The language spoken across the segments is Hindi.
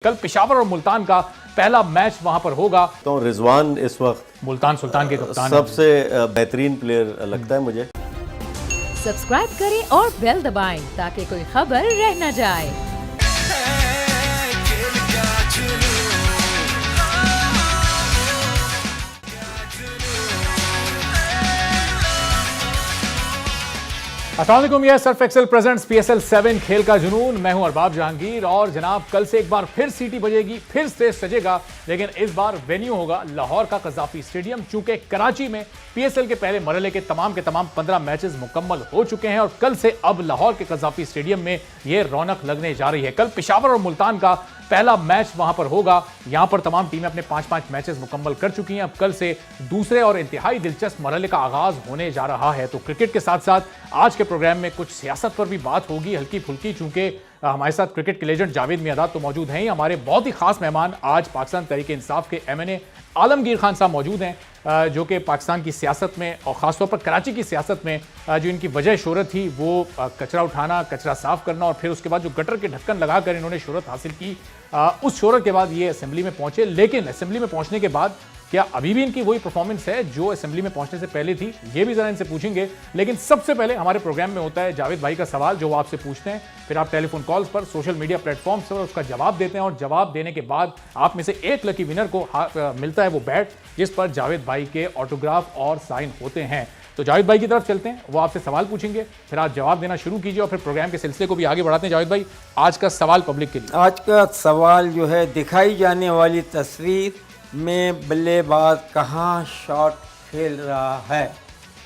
कल पेशावर और मुल्तान का पहला मैच वहां पर होगा। तो रिजवान इस वक्त मुल्तान सुल्तान के कप्तान सबसे बेहतरीन प्लेयर लगता है मुझे। सब्सक्राइब करें और बेल दबाएं ताकि कोई खबर रह न जाए। अस्सलाम वालेकुम, यह सर्फ एक्सेल प्रेजेंट्स PSL 7 खेल का जुनून। मैं हूं अरबाब जहांगीर और जनाब कल से एक बार फिर सीटी बजेगी, फिर स्टेज सजेगा, लेकिन इस बार वेन्यू होगा लाहौर का कज़ाफी स्टेडियम। चूंकि कराची में PSL के पहले मरहले के तमाम 15 मैचेस मुकम्मल हो चुके हैं और कल से अब लाहौर के कज़ाफी स्टेडियम में यह रौनक लगने जा रही है। कल पेशावर और मुल्तान का पहला मैच वहां पर होगा। यहां पर तमाम टीमें अपने 5 मैचेस मुकम्मल कर चुकी हैं। अब कल से दूसरे और इंतहाई दिलचस्प मरहले का आगाज होने जा रहा है। तो क्रिकेट के साथ साथ आज के प्रोग्राम में कुछ सियासत पर भी बात होगी, हल्की फुल्की। चूंकि हमारे साथ क्रिकेट के लेजेंड जावेद मियादाद तो मौजूद हैं ही, हमारे बहुत ही खास मेहमान आज पाकिस्तान तहरीक-ए-इंसाफ के MNA आलमगीर खान साहब मौजूद हैं, जो कि पाकिस्तान की सियासत में और ख़ासतौर पर कराची की सियासत में जो इनकी वजह शोहरत थी वो कचरा उठाना, कचरा साफ करना और फिर उसके बाद जो गटर के ढक्कन लगाकर इन्होंने शोहरत हासिल की, उस शोहरत के बाद ये असेंबली में पहुंचे। लेकिन असेंबली में पहुंचने के बाद क्या अभी भी इनकी वही परफॉर्मेंस है जो असेंबली में पहुंचने से पहले थी, ये भी जरा इनसे पूछेंगे। लेकिन सबसे पहले हमारे प्रोग्राम में होता है जावेद भाई का सवाल जो वो आपसे पूछते हैं, फिर आप टेलीफोन कॉल्स पर, सोशल मीडिया प्लेटफॉर्म्स पर उसका जवाब देते हैं और जवाब देने के बाद आप में से एक लकी विनर को मिलता है वो बैट जिस पर जावेद भाई के ऑटोग्राफ और साइन होते हैं। तो जावेद भाई की तरफ चलते हैं, वो आपसे सवाल पूछेंगे, फिर आप जवाब देना शुरू कीजिए और फिर प्रोग्राम के सिलसिले को भी आगे बढ़ाते हैं। जावेद भाई, आज का सवाल पब्लिक के लिए। आज का सवाल जो है, दिखाई जाने वाली तस्वीर में बल्लेबाज कहाँ शॉट खेल रहा है?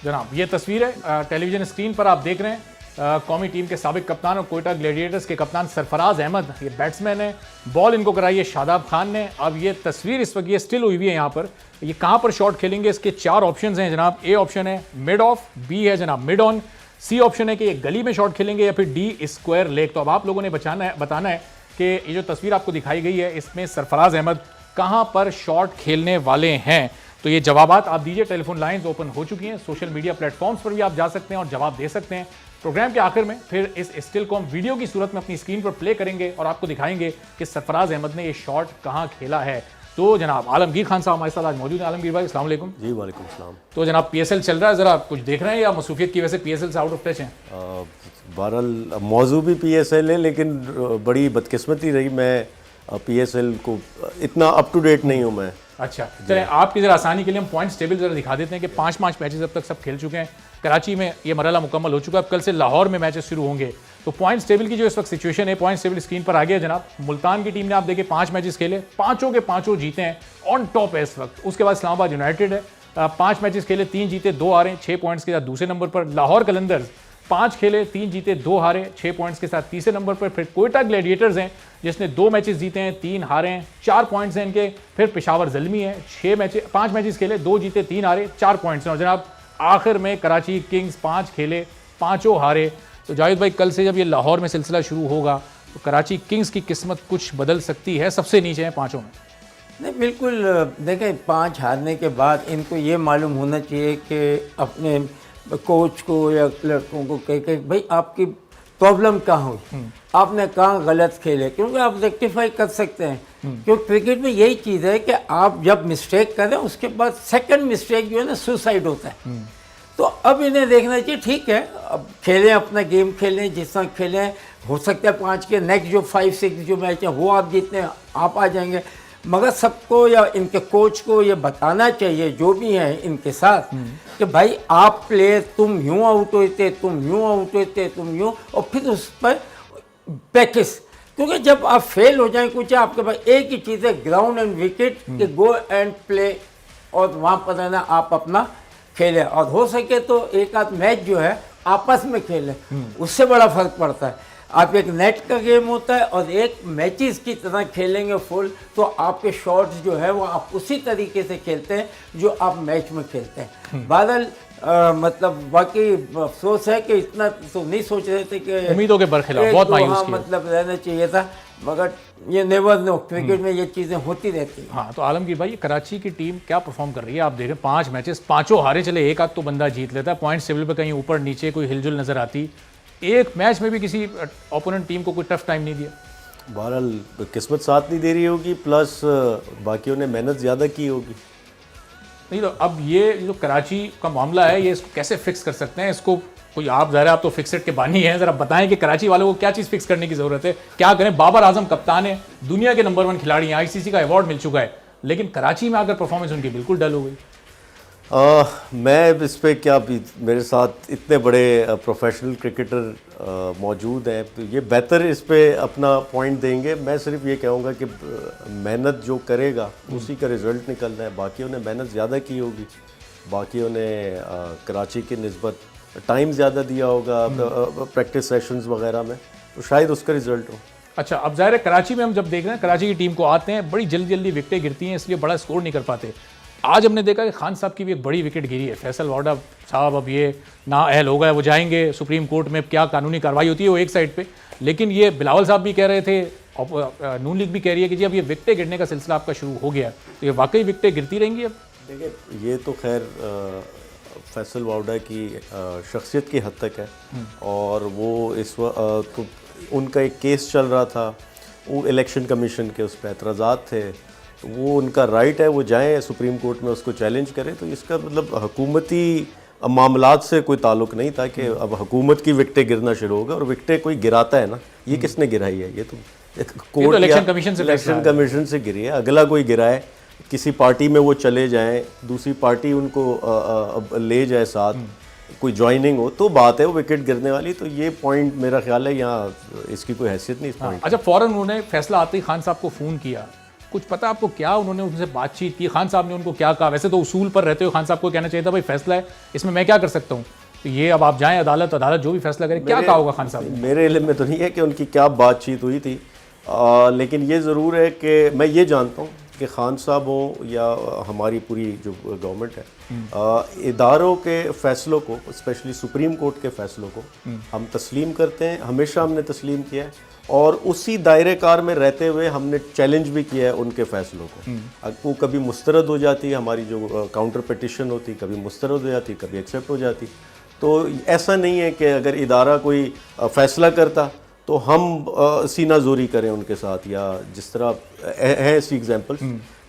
जनाब ये तस्वीर है टेलीविजन स्क्रीन पर आप देख रहे हैं। कौमी टीम के साबिक कप्तान और कोयटा ग्लैडिएटर्स के कप्तान सरफराज अहमद ये बैट्समैन है। बॉल इनको कराई है शादाब खान ने। अब ये तस्वीर इस वक्त ये स्टिल हुई हुई है यहाँ पर। ये कहाँ पर शॉट खेलेंगे, इसके 4 ऑप्शन हैं जनाब। ए ऑप्शन है मिड ऑफ, बी है जनाब मिड ऑन, सी ऑप्शन है कि ये गली में शॉट खेलेंगे या फिर डी स्क्वायर लेग। तो अब आप लोगों ने बताना है कि ये जो तस्वीर आपको दिखाई गई है इसमें सरफराज अहमद कहां पर शॉट खेलने वाले हैं। तो ये जवाबात आप दीजिए। टेलीफोन लाइंस ओपन हो चुकी हैं, सोशल मीडिया प्लेटफॉर्म्स पर भी आप जा सकते हैं और जवाब दे सकते हैं। प्रोग्राम के आखिर में फिर इस स्टिल को हम वीडियो की सूरत में अपनी स्क्रीन पर प्ले करेंगे और आपको दिखाएंगे कि सरफराज अहमद ने ये शॉट कहां खेला है। तो जनाब आलमगीर खान साहब हमारे साथ आज मौजूद हैं। आलमगीर भाई अस्सलाम वालेकुम। जी वालेकुम सलाम। तो जनाब PSL चल रहा है, जरा कुछ देख रहे हैं या मसरूफियत की वजह से PSL से आउट ऑफ टच हैं? बहरहाल मौजू भी PSL है, लेकिन बड़ी बदकिस्मती रही, मैं PSL को इतना अप टू डेट नहीं हूँ मैं। अच्छा चलें, आपकी जरा आसानी के लिए हम पॉइंट्स टेबल जरा दिखा देते हैं कि 5 मैचेस अब तक सब खेल चुके हैं। कराची में ये मरहला मुकम्मल हो चुका है, अब कल से लाहौर में मैचेस शुरू होंगे। तो पॉइंट्स टेबल की जो इस वक्त सिचुएशन है, पॉइंट्स टेबल स्क्रीन पर आ गया जनाब। मुल्तान की टीम ने आप देखिए 5 मैचेस खेले, 5 के 5 जीते हैं, ऑन टॉप है इस वक्त। उसके बाद इस्लामाबाद यूनाइटेड है, 5 मैचेस खेले, 3 जीते 2 हारे, 6 पॉइंट्स के साथ दूसरे नंबर पर। लाहौर कलंदर्स 5 खेले, 3 जीते 2 हारे, 6 पॉइंट्स के साथ तीसरे नंबर पर। फिर कोयटा ग्लैडिएटर्स हैं जिसने 2 मैचेस जीते हैं, 3 हारे हैं, 4 पॉइंट्स हैं इनके। फिर पेशावर ज़ल्मी है, 5 मैचेस खेले, 2 जीते 3 हारे, 4 पॉइंट्स हैं। और जनाब आखिर में कराची किंग्स 5 खेले, 5 हारे। तो जावेद भाई कल से जब ये लाहौर में सिलसिला शुरू होगा तो कराची किंग्स की किस्मत कुछ बदल सकती है, सबसे नीचे हैं 5 में। नहीं बिल्कुल, देखें 5 हारने के बाद इनको ये मालूम होना चाहिए कि अपने कोच को या लड़कों को कह के भाई आपकी प्रॉब्लम कहाँ हुई, आपने कहाँ गलत खेले, क्योंकि आप रेक्टिफाई कर सकते हैं। क्योंकि क्रिकेट में यही चीज़ है कि आप जब मिस्टेक करें उसके बाद सेकंड मिस्टेक जो है ना सुसाइड होता है। तो अब इन्हें देखना चाहिए, ठीक है अब खेलें, अपना गेम खेलें, जिस तरह खेलें। हो सकता है 5 के नेक्स्ट जो 5-6 जो मैच हैं वो आप जीतने आप आ जाएंगे, मगर सबको या इनके कोच को ये बताना चाहिए जो भी हैं इनके साथ कि भाई आप प्लेयर तुम यूँ आउट होते, तुम यूँ आउट होते, तुम यूँ, और फिर उस पर प्रैक्टिस। क्योंकि जब आप फेल हो जाएं कुछ, आपके पास एक ही चीज़ है, ग्राउंड एंड विकेट, कि गो एंड प्ले, और वहाँ पर है ना आप अपना खेलें, और हो सके तो एक आध मैच जो है आपस में खेलें, उससे बड़ा फर्क पड़ता है। आप एक नेट का गेम होता है और एक मैचेस की तरह खेलेंगे फुल, तो आपके शॉट्स जो है वो आप उसी तरीके से खेलते हैं जो आप मैच में खेलते हैं। बादल मतलब वाकई अफसोस है कि इतना तो नहीं सोच रहे थे कि उम्मीदों के बरखिलाफ बहुत मायूस किया, मतलब रहना चाहिए था, मगर ये नेवर नो, क्रिकेट में ये चीज़ें होती रहती हैं। हाँ, तो आलमगीर भाई कराची की टीम क्या परफॉर्म कर रही है? आप देख रहे हैं 5 मैचेस 5 हारे, चले एक आध तो बंदा जीत लेता है, पॉइंट टेबल पे कहीं ऊपर नीचे कोई हिलजुल नजर आती, एक मैच में भी किसी ओपोनेंट टीम को कोई टफ टाइम नहीं दिया। बहरहाल किस्मत साथ नहीं दे रही होगी, प्लस बाकियों ने मेहनत ज़्यादा की होगी। नहीं तो अब ये जो कराची का मामला है, ये इसको कैसे फिक्स कर सकते हैं? इसको कोई आप ज़रा, आप तो फिक्सेड के बानी हैं, ज़रा बताएं कि कराची वालों को क्या चीज़ फिक्स करने की ज़रूरत है, क्या करें? बाबर आजम कप्तान है, दुनिया के नंबर 1 खिलाड़ी हैं, आईसीसी का अवार्ड मिल चुका है, लेकिन कराची में आकर परफॉर्मेंस उनकी बिल्कुल डल हो गई। मैं इस पर क्या, मेरे साथ इतने बड़े प्रोफेशनल क्रिकेटर मौजूद हैं, तो ये बेहतर इस पे अपना पॉइंट देंगे। मैं सिर्फ ये कहूँगा कि मेहनत जो करेगा उसी का रिज़ल्ट निकलना है। बाकियों ने मेहनत ज़्यादा की होगी, बाकियों ने कराची की निस्बत टाइम ज़्यादा दिया होगा प्रैक्टिस सेशंस वगैरह में, तो शायद उसका रिज़ल्ट हो। अच्छा, अब ज़ाहिर है कराची में हम जब देख रहे हैं, कराची की टीम को आते हैं, बड़ी जल्दी जल्दी विकेटें गिरती हैं, इसलिए बड़ा स्कोर नहीं कर पाते। आज हमने देखा कि खान साहब की भी एक बड़ी विकेट गिरी है। फैसल वाडा साहब अब ये ना अहल हो गए, वो जाएंगे सुप्रीम कोर्ट में, क्या कानूनी कार्रवाई होती है वो एक साइड पे, लेकिन ये बिलावल साहब भी कह रहे थे, नून लीग भी कह रही है कि जी अब ये विकेटें गिरने का सिलसिला आपका शुरू हो गया, तो ये वाकई विकेटें गिरती रहेंगी अब? देखिए, ये तो खैर फैसल वाडा की शख्सियत की हद तक है, और वो इस तो उनका एक केस चल रहा था, वो इलेक्शन कमीशन के उस पर एतराज़ात थे, तो वो उनका राइट है, वो जाएं सुप्रीम कोर्ट में उसको चैलेंज करें। तो इसका मतलब हुकूमती मामलात से कोई ताल्लुक नहीं था कि अब हुकूमत की विकेटें गिरना शुरू होगा, और विकेटें कोई गिराता है ना, ये किसने गिराई है? ये तो कोर्ट, इलेक्शन कमीशन से गिरी है। अगला कोई गिराए, किसी पार्टी में वो चले जाएं, दूसरी पार्टी उनको ले जाए साथ, कोई ज्वाइनिंग हो तो बात है वो विकेट गिरने वाली। तो ये पॉइंट मेरा ख्याल है यहाँ इसकी कोई हैसियत नहीं इस पॉइंट। अच्छा, फौरन उन्होंने फैसला आते ही खान साहब को फ़ोन किया, कुछ पता आपको क्या उन्होंने उनसे बातचीत की? खान साहब ने उनको क्या कहा? वैसे तो उसूल पर रहते हुए खान साहब को कहना चाहिए था भाई फैसला है, इसमें मैं क्या कर सकता हूँ, तो ये अब आप जाएं अदालत जो भी फैसला करे, क्या कहा होगा खान साहब ने? मेरे इल्म में तो नहीं है कि उनकी क्या बातचीत हुई थी, लेकिन ये ज़रूर है कि मैं ये जानता हूँ कि खान साहब हो या हमारी पूरी जो गवर्नमेंट है, इदारों के फ़ैसलों को, स्पेशली सुप्रीम कोर्ट के फ़ैसलों को हम तस्लीम करते हैं, हमेशा हमने तस्लीम किया है, और उसी दायरे कार में रहते हुए हमने चैलेंज भी किया है उनके फ़ैसलों को। वो कभी मुस्तरद हो जाती है, हमारी जो काउंटर पिटिशन होती, कभी मुस्तरद हो जाती, कभी एक्सेप्ट हो जाती। तो ऐसा नहीं है कि अगर इदारा कोई फ़ैसला करता तो हम सीना जोरी करें उनके साथ, या जिस तरह है ऐसी एग्जांपल्स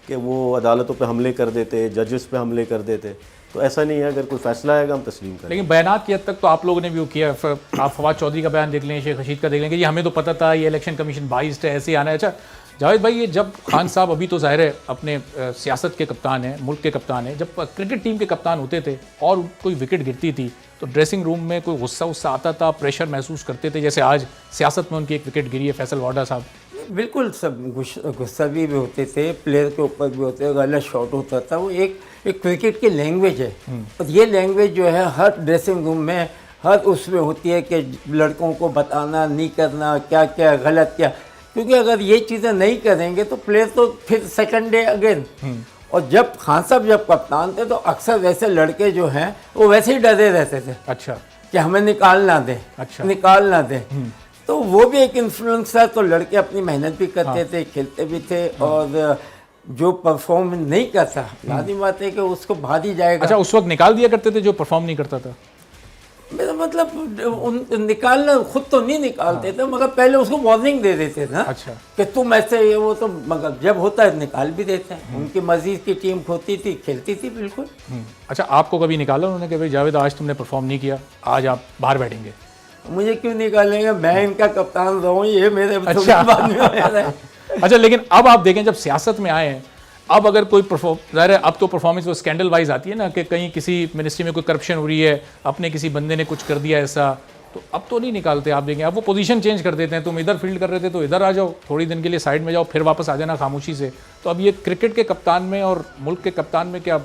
कि वो अदालतों पे हमले कर देते, जजेस पे हमले कर देते। तो ऐसा नहीं है, अगर कोई फैसला आएगा हम तस्लीम करें। लेकिन बयानात की हद तक तो आप लोगों ने भी वो किया। आप फवाद चौधरी का बयान देख लें, शेख रशीद का देख लें कि ये हमें तो पता था, ये इलेक्शन कमीशन बाइस्ड है, ऐसे ही आना है। अच्छा जावेद भाई, ये जब खान साहब अभी तो ज़ाहिर है अपने सियासत के कप्तान हैं, मुल्क के कप्तान हैं, जब क्रिकेट टीम के कप्तान होते थे और कोई विकेट गिरती थी तो ड्रेसिंग रूम में कोई गुस्सा आता था, प्रेशर महसूस करते थे, जैसे आज सियासत में उनकी एक विकेट गिरी है फैसल वाडा साहब? बिल्कुल, सब गुस्सा भी होते थे, प्लेयर के ऊपर भी होते थे, गलत शॉट होता था। वो एक क्रिकेट की लैंग्वेज है, और ये लैंग्वेज जो है हर ड्रेसिंग रूम में, हर उसमें होती है कि लड़कों को बताना, नहीं करना, क्या क्या गलत क्या, क्योंकि अगर ये चीज़ें नहीं करेंगे तो प्लेयर तो फिर सेकंड डे अगेन। और जब खान साहब जब कप्तान थे तो अक्सर वैसे लड़के जो हैं वो वैसे ही डरे रहते थे। अच्छा, कि हमें निकाल ना दें, अच्छा, निकाल ना दें। तो वो भी एक इन्फ्लुएंस था। तो लड़के अपनी मेहनत भी करते थे, खेलते भी थे, और जो परफॉर्म नहीं करता, लाजिम बात है कि उसको भारी जाएगा। अच्छा, उस वक्त निकाल दिया करते थे जो परफॉर्म नहीं करता था? मेरा मतलब निकालना खुद तो नहीं निकालते थे, मगर पहले उसको वार्निंग दे देते थे ना। अच्छा, कि तुम ऐसे ये वो, तो मगर जब होता है निकाल भी देते हैं। उनकी मजीद की टीम होती थी, खेलती थी बिल्कुल। अच्छा, आपको कभी निकाला उन्होंने कि भाई जावेद आज तुमने परफॉर्म नहीं किया, आज आप बाहर बैठेंगे? मुझे क्यों निकालेंगे, मैं इनका कप्तान रहूँ, ये मेरे अच्छा। अच्छा, लेकिन अब आप देखें जब सियासत में आए हैं, अब अगर कोई ज़ाहिर है अब तो परफॉर्मेंस वो स्कैंडल वाइज आती है ना, कि कहीं किसी मिनिस्ट्री में कोई करप्शन हो रही है, अपने किसी बंदे ने कुछ कर दिया ऐसा, तो अब तो नहीं निकालते। आप देखें अब वो पोजीशन चेंज कर देते हैं, तुम इधर फील्ड कर रहे थे तो इधर आ जाओ, थोड़ी दिन के लिए साइड में जाओ, फिर वापस आ जाना खामोशी से। तो अब ये क्रिकेट के कप्तान में और मुल्क के कप्तान में क्या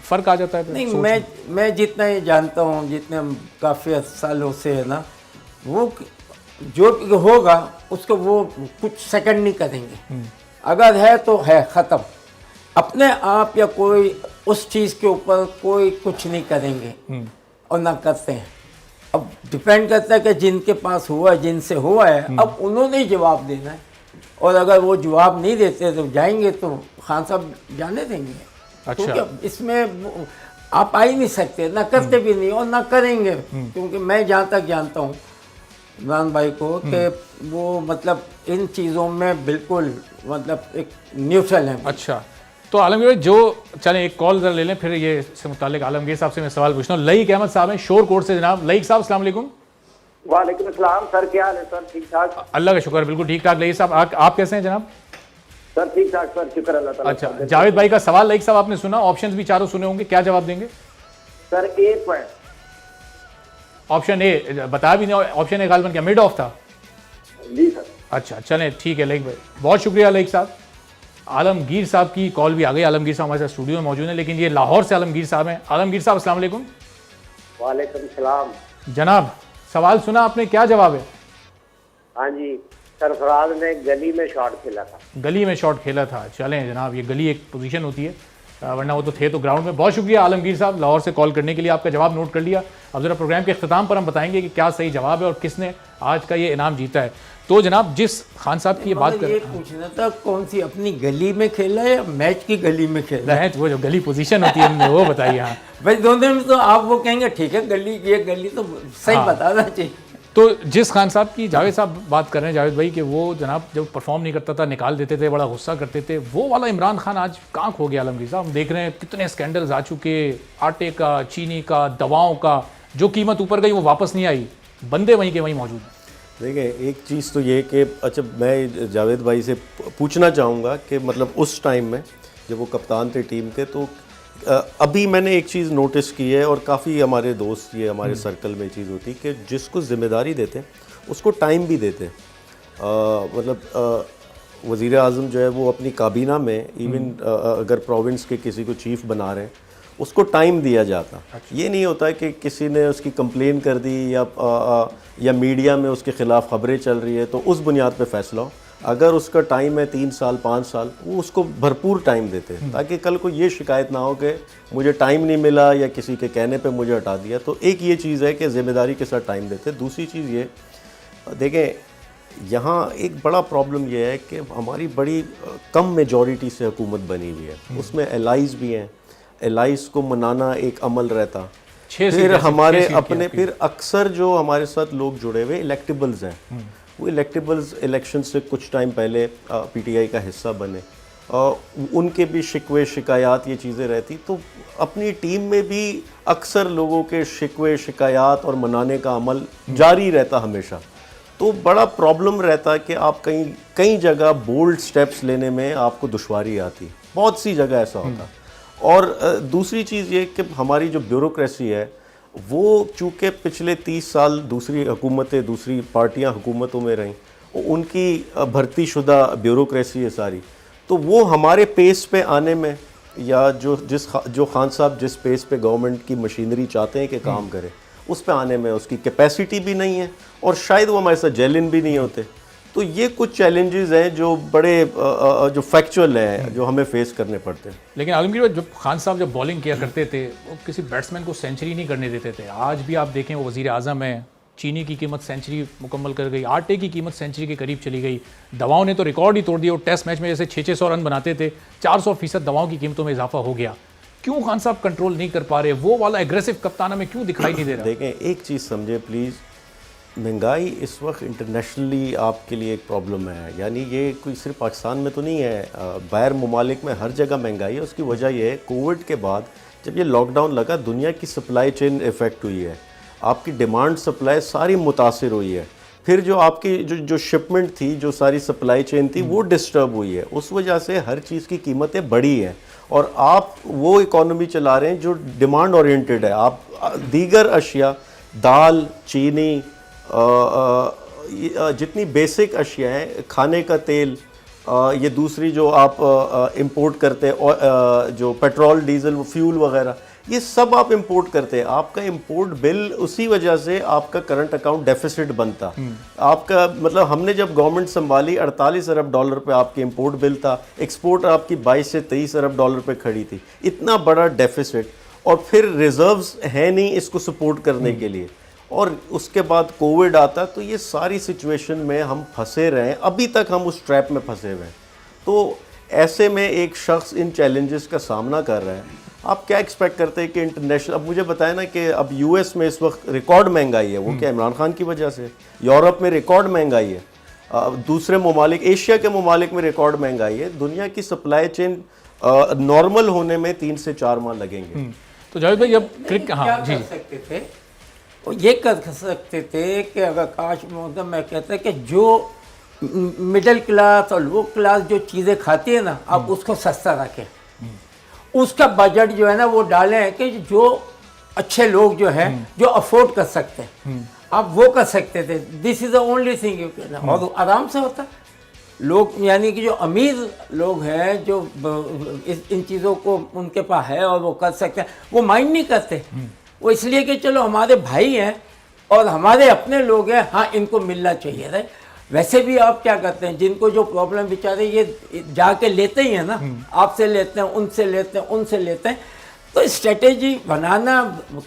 फ़र्क आ जाता है? नहीं, मैं जितना ये जानता हूँ, जितने काफ़ी सालों से है ना, वो जो होगा उसको वो कुछ सेकंड नहीं करेंगे। अगर है तो है, ख़त्म। अपने आप या कोई उस चीज़ के ऊपर कोई कुछ नहीं करेंगे, और ना करते हैं। अब डिपेंड करता है कि जिनके पास हुआ है, जिनसे हुआ है, अब उन्होंने ही जवाब देना है। और अगर वो जवाब नहीं देते तो जाएंगे तो खान साहब जाने देंगे। अच्छा। क्योंकि इसमें आप आ ही नहीं सकते, ना करते भी नहीं और ना करेंगे। क्योंकि मैं जहाँ तक जानता हूँ इमरान भाई को कि वो मतलब इन चीज़ों में बिल्कुल मतलब एक न्यूट्रल है। अच्छा, तो आलमगीर भाई जो चलें एक कॉल जरा ले लें, फिर ये इससे मुतालिक आलमगीर साहब से मैं सवाल पूछता हूँ। लईक अहमद साहब हैं शोर कोट से। जनाब लईक साहब अस्सलाम वालेकुम। वालेकुम अस्सलाम सर, क्या हाल है सर? ठीक ठाक अल्लाह का शुक्र, बिल्कुल ठीक ठाक। लईक साहब आप कैसे हैं जनाब? सर, ठीक ठाक सर, शुक्र अल्लाह ताला। अच्छा, जावेद भाई का सवाल लईक साहब आपने सुना, ऑप्शंस भी चारों सुने होंगे, क्या जवाब देंगे? Sir A point. Option A बताया भी नहीं, ऑप्शन ए गालिबन क्या मिड ऑफ था? जी सर। अच्छा चलें ठीक है लईक भाई, बहुत शुक्रिया लईक साहब। आलमगीर साहब की कॉल भी आ गई। आलमगीर साहब हमारे साथ स्टूडियो में मौजूद हैं, लेकिन ये लाहौर से आलमगीर साहब हैं। आलमगीर साहब अस्सलाम वालेकुम। वालेकुम सलाम। जनाब सवाल सुना आपने, क्या जवाब है? हाँ जी, सरफराज ने गली में शॉट खेला था। गली में शॉट खेला था। चलें जनाब, ये गली एक पोजीशन होती है, वरना वो तो थे तो ग्राउंड में। बहुत शुक्रिया आलमगीर साहब लाहौर से कॉल करने के लिए, आपका जवाब नोट कर लिया। अब जरा प्रोग्राम के अख्ताम पर हम बताएंगे कि क्या सही जवाब है और किसने आज का ये इनाम जीता है। तो जनाब जिस खान साहब की ये बात कर, ये पूछना था कौन सी अपनी गली में खेला है या मैच की गली में खेला है? मैच वो जो गली पोजीशन होती है हमने वो बताइए। हाँ भाई दोनों में तो आप वो कहेंगे ठीक है गली, ये गली तो सही हाँ। बताना चाहिए। तो जिस खान साहब की जावेद साहब बात कर रहे हैं, जावेद भाई, कि वो जनाब जब परफॉर्म नहीं करता था निकाल देते थे, बड़ा गुस्सा करते थे, वो वाला इमरान खान आज कहाँ खो गया आलमगीर साहब? हम देख रहे हैं कितने स्कैंडल्स आ चुके, आटे का, चीनी का, दवाओं का, जो कीमत ऊपर गई वो वापस नहीं आई, बंदे वहीं के वहीं मौजूद हैं। देखिए एक चीज़ तो ये कि अच्छा मैं जावेद भाई से पूछना चाहूँगा कि मतलब उस टाइम में जब वो कप्तान थे टीम के, तो अभी मैंने एक चीज़ नोटिस की है और काफ़ी हमारे दोस्त ये हमारे सर्कल में चीज़ होती कि जिसको ज़िम्मेदारी देते उसको टाइम भी देते। मतलब वज़ीर आज़म जो है वो अपनी काबीना में इवन अगर प्रोविंस के किसी को चीफ बना रहे हैं उसको टाइम दिया जाता। ये नहीं होता कि किसी ने उसकी कंप्लेन कर दी या मीडिया में उसके ख़िलाफ़ ख़बरें चल रही है तो उस बुनियाद पे फ़ैसला हो। अगर उसका टाइम है 3 साल 5 साल, वो उसको भरपूर टाइम देते हैं ताकि कल को ये शिकायत ना हो कि मुझे टाइम नहीं मिला या किसी के कहने पे मुझे हटा दिया। तो एक ये चीज़ है कि ज़िम्मेदारी के साथ टाइम देते। दूसरी चीज़ ये देखें, यहाँ एक बड़ा प्रॉब्लम ये है कि हमारी बड़ी कम मेजॉरिटी से हुकूमत बनी हुई है, उसमें एलाइज भी हैं। एलाइज को मनाना एक अमल रहता। फिर हमारे अपने फिर अक्सर जो हमारे साथ लोग जुड़े हुए इलेक्टेबल्स हैं, वो इलेक्टेबल्स इलेक्शन से कुछ टाइम पहले पीटीआई का हिस्सा बने, उनके भी शिकवे शिकायत ये चीज़ें रहती। तो अपनी टीम में भी अक्सर लोगों के शिकवे शिकायत और मनाने का अमल जारी रहता हमेशा। तो बड़ा प्रॉब्लम रहता है कि आप कई जगह बोल्ड स्टेप्स लेने में आपको दुश्वारी आती, बहुत सी जगह ऐसा होता। और दूसरी चीज़ ये कि हमारी जो ब्यूरोक्रेसी है वो चूँकि पिछले 30 साल दूसरी हुकूमतें, दूसरी पार्टियां हुकूमतों में रहीं, उनकी भर्ती शुदा ब्यूरोक्रेसी है सारी, तो वो हमारे पेस पे आने में या जो खान साहब जिस पेस पे गवर्नमेंट की मशीनरी चाहते हैं कि काम करे, उस पे आने में उसकी कैपेसिटी भी नहीं है और शायद वो हमारे साथ जेलिन भी नहीं होते। तो ये कुछ चैलेंजेस हैं जो बड़े जो फैक्चुअल हैं जो हमें फेस करने पड़ते हैं। लेकिन आलमगीर भाई, जब खान साहब जब बॉलिंग किया करते थे वो किसी बैट्समैन को सेंचुरी नहीं करने देते थे। आज भी आप देखें वो वज़ीर आज़म है, चीनी की कीमत सेंचुरी मुकम्मल कर गई, आटे की कीमत सेंचुरी के करीब चली गई, दवाओं ने तो रिकॉर्ड ही तोड़ दिया। वो टेस्ट मैच में जैसे 600 रन बनाते थे, 400% दवाओं की कीमतों में इजाफा हो गया। क्यों खान साहब कंट्रोल नहीं कर पा रहे? वो वाला एग्रेसिव कप्ताना में क्यों दिखाई नहीं दे रहा? देखें एक चीज़ समझे प्लीज़, महंगाई इस वक्त इंटरनेशनली आपके लिए एक प्रॉब्लम है। यानी ये कोई सिर्फ पाकिस्तान में तो नहीं है, बाहर ममालिक में हर जगह महंगाई है। उसकी वजह यह है कोविड के बाद जब ये लॉकडाउन लगा, दुनिया की सप्लाई चेन इफ़ेक्ट हुई है, आपकी डिमांड सप्लाई सारी मुतासिर हुई है। फिर जो आपकी जो शिपमेंट थी, जो सारी सप्लाई चेन थी, वो डिस्टर्ब हुई है। उस वजह से हर चीज़ की कीमतें बढ़ी हैं और आप वो इकॉनमी चला रहे हैं जो डिमांड ओरिएंटेड है। आप दीगर अशिया, दाल, चीनी, जितनी बेसिक अशिया हैं, खाने का तेल, ये दूसरी जो आप इंपोर्ट करते हैं, जो पेट्रोल, डीजल, फ्यूल वगैरह, ये सब आप इंपोर्ट करते हैं। आपका इंपोर्ट बिल उसी वजह से आपका करंट अकाउंट डेफिसिट बनता। आपका मतलब हमने जब गवर्नमेंट संभाली 48 अरब डॉलर पे आपकी इंपोर्ट बिल था, एक्सपोर्ट आपकी 22 से 23 अरब डॉलर पे खड़ी थी। इतना बड़ा डेफिसिट, और फिर रिजर्व्स है नहीं इसको सपोर्ट करने के लिए, और उसके बाद कोविड आता। तो ये सारी सिचुएशन में हम फंसे रहे हैं, अभी तक हम उस ट्रैप में फंसे हुए हैं। तो ऐसे में एक शख्स इन चैलेंजेस का सामना कर रहा है। आप क्या एक्सपेक्ट करते हैं कि इंटरनेशनल, अब मुझे बताया ना कि अब यूएस में इस वक्त रिकॉर्ड महंगाई है, वो क्या इमरान खान की वजह से? यूरोप में रिकॉर्ड महंगाई है, दूसरे ममालिक, एशिया के ममालिक में रिकॉर्ड महंगाई है। दुनिया की सप्लाई चेन नॉर्मल होने में 3 से 4 माह लगेंगे। तो जावेद भाई जब क्या कर सकते थे, वो ये कर सकते थे कि अगर काश महोदय मैं कहता कि जो मिडिल क्लास और लो क्लास जो चीज़ें खाती है ना, आप उसको सस्ता रखें, उसका बजट जो है ना वो डालें कि जो अच्छे लोग जो हैं जो अफोर्ड कर सकते हैं, आप वो कर सकते थे। This is the only thing you can, और आराम से होता। लोग यानी कि जो अमीर लोग हैं जो इन चीज़ों को उनके पास है और वो कर सकते हैं, वो माइंड नहीं करते। वो इसलिए कि चलो हमारे भाई हैं और हमारे अपने लोग हैं, हाँ इनको मिलना चाहिए। राइट, वैसे भी आप क्या करते हैं, जिनको जो प्रॉब्लम बेचारे ये जाके लेते ही हैं ना, आपसे लेते हैं, उनसे लेते हैं, उनसे लेते हैं। तो स्ट्रेटेजी बनाना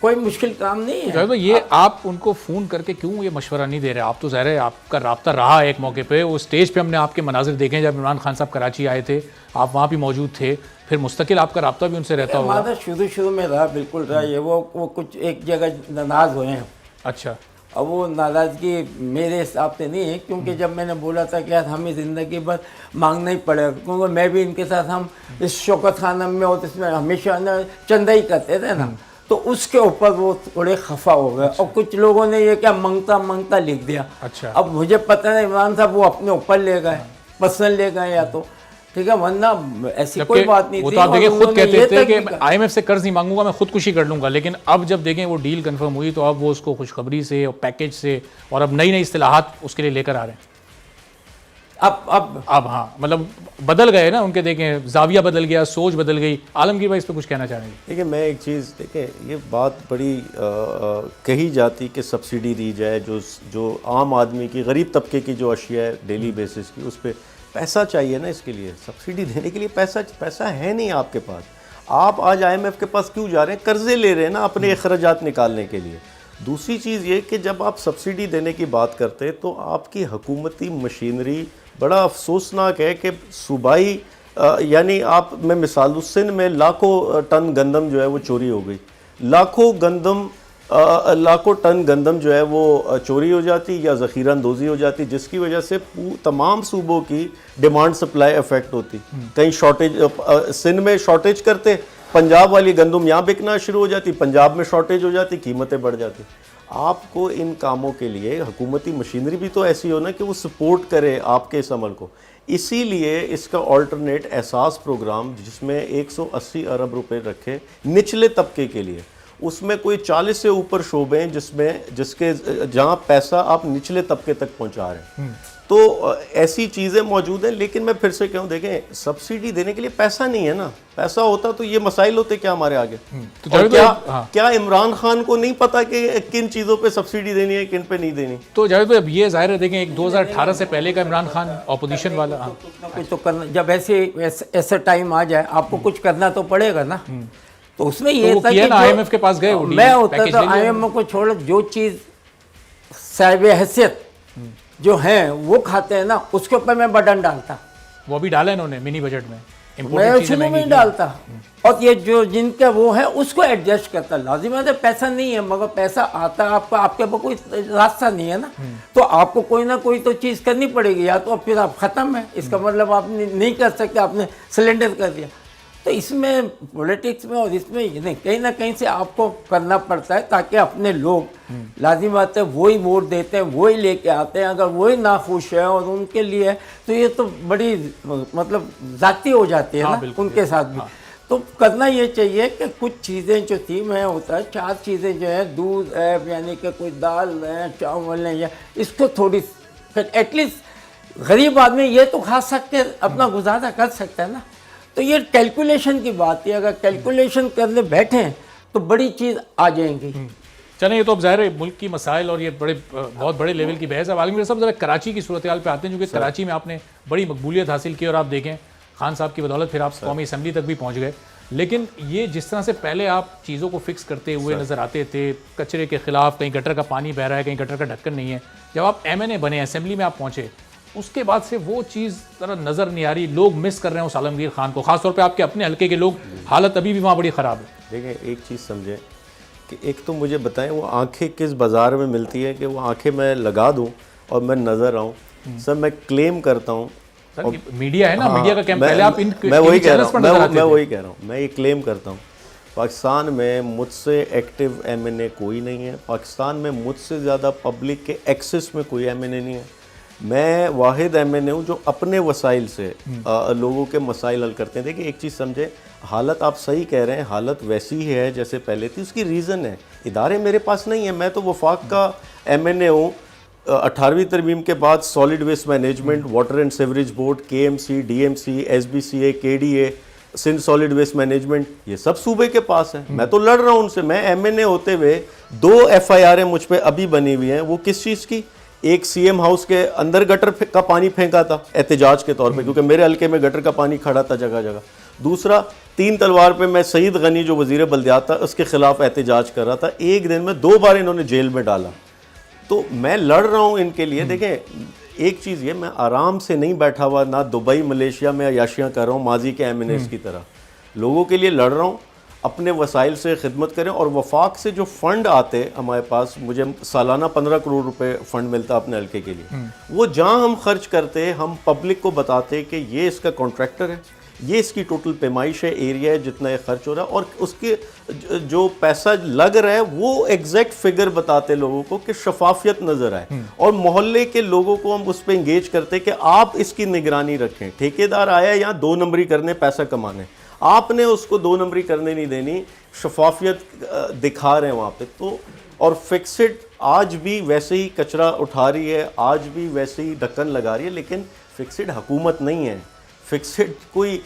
कोई मुश्किल काम नहीं है। तो ये आप उनको फ़ोन करके क्यों ये मशवरा नहीं दे रहे? आप तो ज़ाहिर है आपका राब्ता रहा एक मौके पे, वो स्टेज पे हमने आपके मनाजिर देखे जब इमरान खान साहब कराची आए थे, आप वहाँ भी मौजूद थे, फिर मुस्तकिल आपका राब्ता भी उनसे रहता होगा। हमारा शुरू में रहा, बिल्कुल रहा। ये वो कुछ एक जगह नाराज़ हुए हैं। अच्छा, अब वो नाराज़गी मेरे हिसाब से नहीं है, क्योंकि जब मैंने बोला था कि यार हमें ज़िंदगी भर मांगना ही पड़ेगा, क्योंकि मैं भी इनके साथ, हम इस शौकत खाना में और इसमें हमेशा ना चंदा ही करते थे ना, तो उसके ऊपर वो थोड़े खफा हो गए। और कुछ लोगों ने ये क्या मंगता लिख दिया। अच्छा, अब मुझे पता नहीं इमरान साहब वो अपने ऊपर ले गए, पर्सनल ले गए या तो, ठीक है, वरना ऐसी कोई बात नहीं वो थी। तो आप देखिए खुद कहते थे कि कि IMF से कर्ज नहीं मांगूंगा, मैं खुदकुशी कर लूंगा, लेकिन अब जब देखें वो डील कंफर्म हुई तो अब वो उसको खुशखबरी से और पैकेज से और अब नई इस्तिलाहात उसके लिए लेकर आ रहे हैं। अब हाँ, मतलब बदल गए ना उनके, देखें जाविया बदल गया, सोच बदल गई। आलमगीर भाई इस पर कुछ कहना चाहेंगे? देखिए मैं एक चीज़, देखें ये बात बड़ी कही जाती कि सब्सिडी दी जाए, जो आम आदमी की, गरीब तबके की जो अशिया है डेली बेसिस की, उस पर पैसा चाहिए ना। इसके लिए सब्सिडी देने के लिए पैसा है नहीं आपके पास। आप आज IMF के पास क्यों जा रहे हैं? कर्जे ले रहे हैं ना अपने अखराजात निकालने के लिए। दूसरी चीज़ ये कि जब आप सब्सिडी देने की बात करते हैं तो आपकी हुकूमती मशीनरी, बड़ा अफसोसनाक है कि सूबाई यानी आप, मैं मिसाल दूँ, सिंध में लाखों टन गंदम जो है वो चोरी हो गई। लाखों टन गंदम जो है वो चोरी हो जाती या ज़ख़ीरा अंदोज़ी हो जाती, जिसकी वजह से तमाम सूबों की डिमांड सप्लाई इफेक्ट होती। कहीं शॉर्टेज, सिंध में शॉर्टेज करते, पंजाब वाली गंदम यहाँ बिकना शुरू हो जाती, पंजाब में शॉर्टेज हो जाती, कीमतें बढ़ जाती। आपको इन कामों के लिए हुकूमती मशीनरी भी तो ऐसी हो ना कि वो सपोर्ट करे आपके इस अमल को। इसीलिए इसका अल्टरनेट एहसास प्रोग्राम, जिसमें 180 अरब रुपए रखे निचले तबके के लिए, उसमें कोई 40 से ऊपर शोबे हैं जिसके जहाँ पैसा आप निचले तबके तक पहुँचा रहे हैं। तो ऐसी चीज़ें मौजूद हैं। लेकिन मैं फिर से कहूँ, देखें सब्सिडी देने के लिए पैसा नहीं है ना। पैसा होता तो ये मसाइल होते क्या हमारे आगे। तो और क्या इमरान खान को नहीं पता कि किन चीज़ों पे सब्सिडी देनी है, किन पे नहीं देनी? तो जावेद भाई अब ये जाहिर है, देखें एक 2018 से पहले का इमरान खान अपोजिशन वाला, कुछ तो करना, जब ऐसे टाइम आ जाए आपको कुछ करना तो पड़ेगा ना। तो उसमें ये था कि IMF के पास गए, मैं होता तो IMF को छोड़, जो चीज़ साहिब हैसियत जो है वो खाते हैं ना, उसके ऊपर मैं बटन डालता। वो भी डाला इन्होंने मिनी बजट में, मैं शुरू में डालता। और ये जो जिनका वो है उसको एडजस्ट करता। लाजिम है पैसा नहीं है, मगर पैसा आता आपका, आपके पास कोई रास्ता नहीं है ना, तो आपको कोई ना कोई तो चीज़ करनी पड़ेगी, या तो फिर आप ख़त्म है। इसका मतलब आप नहीं कर सकते, आपने सिलेंडर कर दिया। तो इसमें पॉलिटिक्स में और इसमें नहीं, कहीं ना कहीं से आपको करना पड़ता है, ताकि अपने लोग, लाजिम बात है, वही वोट देते हैं, वही लेके आते हैं। अगर वही नाखुश है और उनके लिए, तो ये तो बड़ी मतलब जाती हो जाती है ना उनके साथ भी। तो करना ये चाहिए कि कुछ चीज़ें जो थी, मैं होता है 4 चीज़ें जो है, दूध है, यानी कि कोई दाल है, चावल है, या इसको थोड़ी एटलीस्ट गरीब आदमी ये तो खा सकते, अपना गुजारा कर सकता है ना। तो ये कैलकुलेशन की बात है, अगर कैलकुलेशन करने बैठें तो बड़ी चीज़ आ जाएंगी। चलें, ये तो अब ज़ाहिर है मुल्क की मसाइल और ये बहुत बड़े लेवल की बहस है। आलमगीर साहब ज़रा कराची की सूरत हाल पे आते हैं, क्योंकि कराची में आपने बड़ी मकबूलियत हासिल की और आप देखें खान साहब की बदौलत फिर आप कौमी असम्बली तक भी पहुँच गए। लेकिन ये जिस तरह से पहले आप चीज़ों को फिक्स करते हुए नज़र आते थे, कचरे के खिलाफ, कहीं गटर का पानी बह रहा है, कहीं गटर का ढक्कन नहीं है, जब आप MNA बने, असम्बली में आप पहुँचे, उसके बाद से वो चीज़ ज़रा नज़र नहीं आ रही। लोग मिस कर रहे हैं उस आलमगीर खान को, खासतौर पे आपके अपने हल्के के लोग हालत अभी भी वहाँ बड़ी ख़राब है। देखिए एक चीज़ समझें कि एक तो मुझे बताएं वो आंखें किस बाज़ार में मिलती है कि वो आंखें मैं लगा दूं और मैं नज़र आऊं। सर मैं क्लेम करता हूं, सर ये मीडिया है ना, मीडिया का कैंप, पहले आप इन मैं वही कह रहा चैनल्स पर हूँ, नजर आते मैं थे। वही कह रहा हूँ, मैं ये क्लेम करता हूँ पाकिस्तान में मुझसे एक्टिव एमएनए कोई नहीं है। पाकिस्तान में मुझसे ज़्यादा पब्लिक के एक्सेस में कोई एमएनए नहीं है। मैं वाहिद एमएनए हूँ जो अपने वसाइल से लोगों के मसाइल हल करते हैं। देखिए एक चीज़ समझे, हालत आप सही कह रहे हैं, हालत वैसी ही है जैसे पहले थी, उसकी रीज़न है। इदारे मेरे पास नहीं है, मैं तो वफाक का एमएनए हूँ। 18वीं तरमीम के बाद solid waste management, water and sewerage board, KMC, DMC, SBCA, KDA, Sindh solid waste management, ये सब सूबे के पास है। मैं तो लड़ रहा हूँ उनसे। मैं एमएनए होते हुए 2 एफआईआर मुझ पे अभी बनी हुई हैं। वो किस चीज़ की? एक सीएम हाउस के अंदर गटर का पानी फेंका था एहतजाज के तौर पे, क्योंकि मेरे हल्के में गटर का पानी खड़ा था जगह जगह। दूसरा, 3 तलवार पे मैं सईद गनी जो वजीर बल्दियात था उसके खिलाफ एहतजाज कर रहा था। एक दिन में 2 बार इन्होंने जेल में डाला। तो मैं लड़ रहा हूँ इनके लिए। देखें एक चीज़ ये, मैं आराम से नहीं बैठा हुआ, ना दुबई मलेशिया में अयाशियाँ कर रहा हूँ माजी के एमएनएस की तरह। लोगों के लिए लड़ रहा हूँ, अपने वसाइल से खिदमत करें। और वफाक से जो फ़ंड आते हमारे पास, मुझे सालाना 15 करोड़ रुपए फ़ंड मिलता अपने हल्के के लिए, वो जहाँ हम खर्च करते, हम पब्लिक को बताते कि ये इसका कॉन्ट्रैक्टर है, ये इसकी टोटल पैमाइश है, एरिया है जितना ये खर्च हो रहा है, और उसके जो पैसा लग रहा है वो एग्जैक्ट फिगर बताते लोगों को कि शफाफियत नज़र आए। और मोहल्ले के लोगों को हम उस पर इंगेज करते कि आप इसकी निगरानी रखें। ठेकेदार आया यहाँ 2 नंबरी करने, पैसा कमाने, आपने उसको 2 नंबरी करने नहीं देनी, शफाफियत दिखा रहे हैं वहाँ पे। तो और फिक्सिड आज भी वैसे ही कचरा उठा रही है, आज भी वैसे ही ढक्कन लगा रही है, लेकिन फिक्सिड हुकूमत नहीं है, फिक्सिड कोई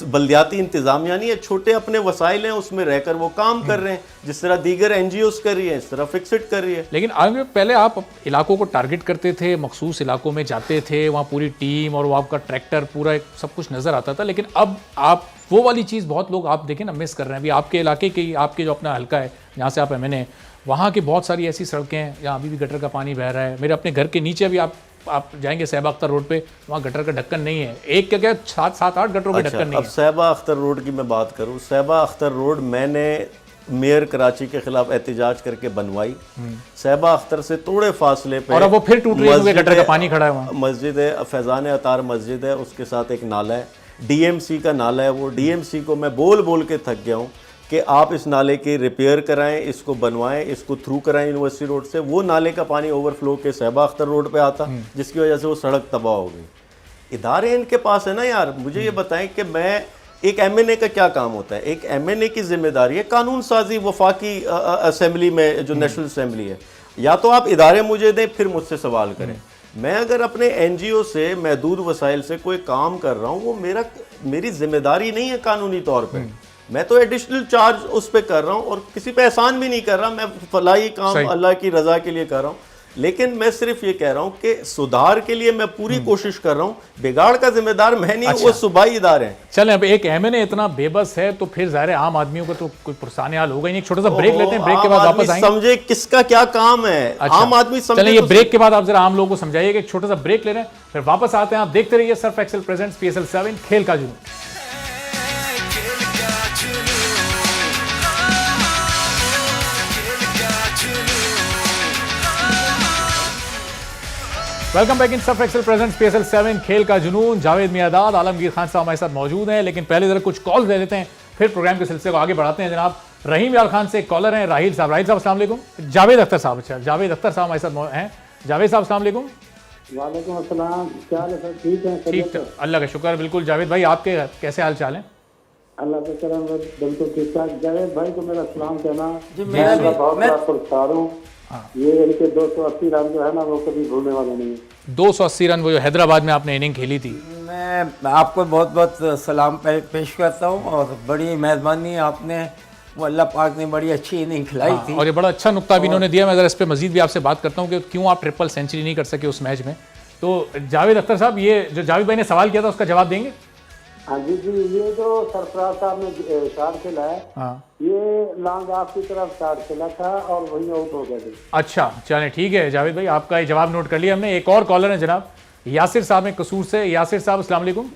बल्दियाती इंतज़ामिया नहीं है। छोटे अपने वसाइल हैं, उसमें रहकर वो काम कर रहे हैं, जिस तरह दीगर एनजीओस कर रही है, इस तरह फिक्सिड कर रही है। लेकिन आगे पहले आप इलाकों को टारगेट करते थे, मखसूस इलाकों में जाते थे, वहाँ पूरी टीम और वो आपका ट्रैक्टर पूरा सब कुछ नज़र आता था। लेकिन अब आप वो वाली चीज़ बहुत लोग आप देखें ना मिस कर रहे हैं। अभी आपके इलाके की, आपके जो अपना हल्का है जहाँ से आप एमएनए, वहाँ की बहुत सारी ऐसी सड़कें हैं जहाँ अभी भी गटर का पानी बह रहा है। मेरे अपने घर के नीचे भी आप जाएंगे सहबा अख्तर रोड पे, वहाँ गटर का ढक्कन नहीं है। एक क्या 7-8 गटरों के ढक्कन नहीं अब है। सहबा अख्तर रोड की मैं बात करूँ, सहबा अख्तर रोड मैंने मेयर कराची के खिलाफ एहतजाज करके बनवाई। सहबा अख्तर से थोड़े फासले पे, और अब वो फिर टूट रही है क्योंकि गटर का पानी खड़ा है वहाँ। मस्जिद है, फैजान अतार मस्जिद है, उसके साथ एक नाला है, डीएमसी का नाला है। वो डीएमसी को मैं बोल बोल के थक गया हूँ कि आप इस नाले की रिपेयर कराएं, इसको बनवाएं, इसको थ्रू कराएं यूनिवर्सिटी रोड से। वो नाले का पानी ओवरफ्लो के सहबा अख्तर रोड पे आता, जिसकी वजह से वो सड़क तबाह हो गई। इदारे इनके पास है ना यार। मुझे ये बताएं कि मैं, एक एमएनए का क्या काम होता है? एक एमएनए की जिम्मेदारी है कानून साजी वफाकी असेंबली में, जो नेशनल असेंबली है। या तो आप इदारे मुझे दें, फिर मुझसे सवाल करें। मैं अगर अपने एनजीओ से, महदूद वसाइल से कोई काम कर रहा हूँ, वो मेरी जिम्मेदारी नहीं है कानूनी तौर पर। मैं तो एडिशनल चार्ज उस पर कर रहा हूँ और किसी पे एहसान भी नहीं कर रहा। मैं फलाही काम अल्लाह की रजा के लिए कर रहा हूँ। लेकिन मैं सिर्फ ये कह रहा हूँ कि सुधार के लिए मैं पूरी कोशिश कर रहा हूँ। बिगाड़ का जिम्मेदार मैं नहीं, वो सूबाई इदारे हैं। चलें, अब एक एमएनए इतना बेबस है तो फिर ज़ाहिर आम आदमियों का तो कोई पुरसाने हाल होगा ही नहीं। एक छोटा सा ब्रेक लेते हैं, ब्रेक के बाद वापस आएंगे। समझे किसका क्या काम है, आम आदमी समझे। चलिए, ये ब्रेक के बाद आप जरा आम लोगों को समझाइए। एक छोटा सा ब्रेक ले रहे हैं, फिर वापस आते हैं। आप देखते रहिए सर्फ एक्सेल प्रेजेंट्स PSL 7 खेल का जुनून। Welcome back in Surf Excel presents PSL 7 खेल का जुनून। जावेद मियादाद, आलमगीर खान साहब हमारे साथ मौजूद हैं। लेकिन पहले जरा कुछ कॉल ले लेते हैं, फिर प्रोग्राम के सिलसिले को आगे बढ़ाते हैं। जनाब रहीम यार खान से एक कॉलर हैं, राहिल साहब। राहिल साहब अस्सलाम वालेकुम। जावेद अख्तर साहब, अच्छा जावेद अख्तर साहब हमारे साथ हैं। जावेद साहब अस्सलाम वालेकुम। वालेकुम अस्सलाम, क्या हाल है सर? ठीक है? ठीक, अल्लाह का शुक्र। बिल्कुल जावेद भाई, आपके कैसे हाल चाल हैं? अल्लाह का करम, बिल्कुल ठीक ठाक। जावेद भाई को मेरा सलाम कहना। जी, मेरा भी, बहुत मैं- बड़ा पुरस्कार हूँ। ये इनके 280 रन जो है ना, वो कभी भूलने वाले नहीं है। 280 रन, वो जो हैदराबाद में आपने इनिंग खेली थी। मैं आपको बहुत बहुत सलाम पेश करता हूँ और बड़ी मेहरबानी आपने, वो अल्लाह पाक ने बड़ी अच्छी इनिंग खिलाई थी। और ये बड़ा अच्छा नुक्ता भी इन्होंने दिया। मैं ज़रा इस पर मजीद भी आपसे बात करता हूँ कि क्यों आप ट्रिपल सेंचुरी नहीं कर सके उस मैच में। तो जावेद अख्तर साहब, ये जो जावेद भाई ने सवाल किया था उसका जवाब देंगे? हाँ जी जी, ये जो सरफराज साहब ने शॉट खेला है, हाँ, ये लॉन्ग ऑफ की तरफ शॉट खेला था और वही आउट हो गए थे। अच्छा चलें, ठीक है जावेद भाई, आपका ये जवाब नोट कर लिया हमने। एक और कॉलर है जनाब यासिर साहब हैं कसूर से। यासिर साहब अस्सलाम वालेकुम।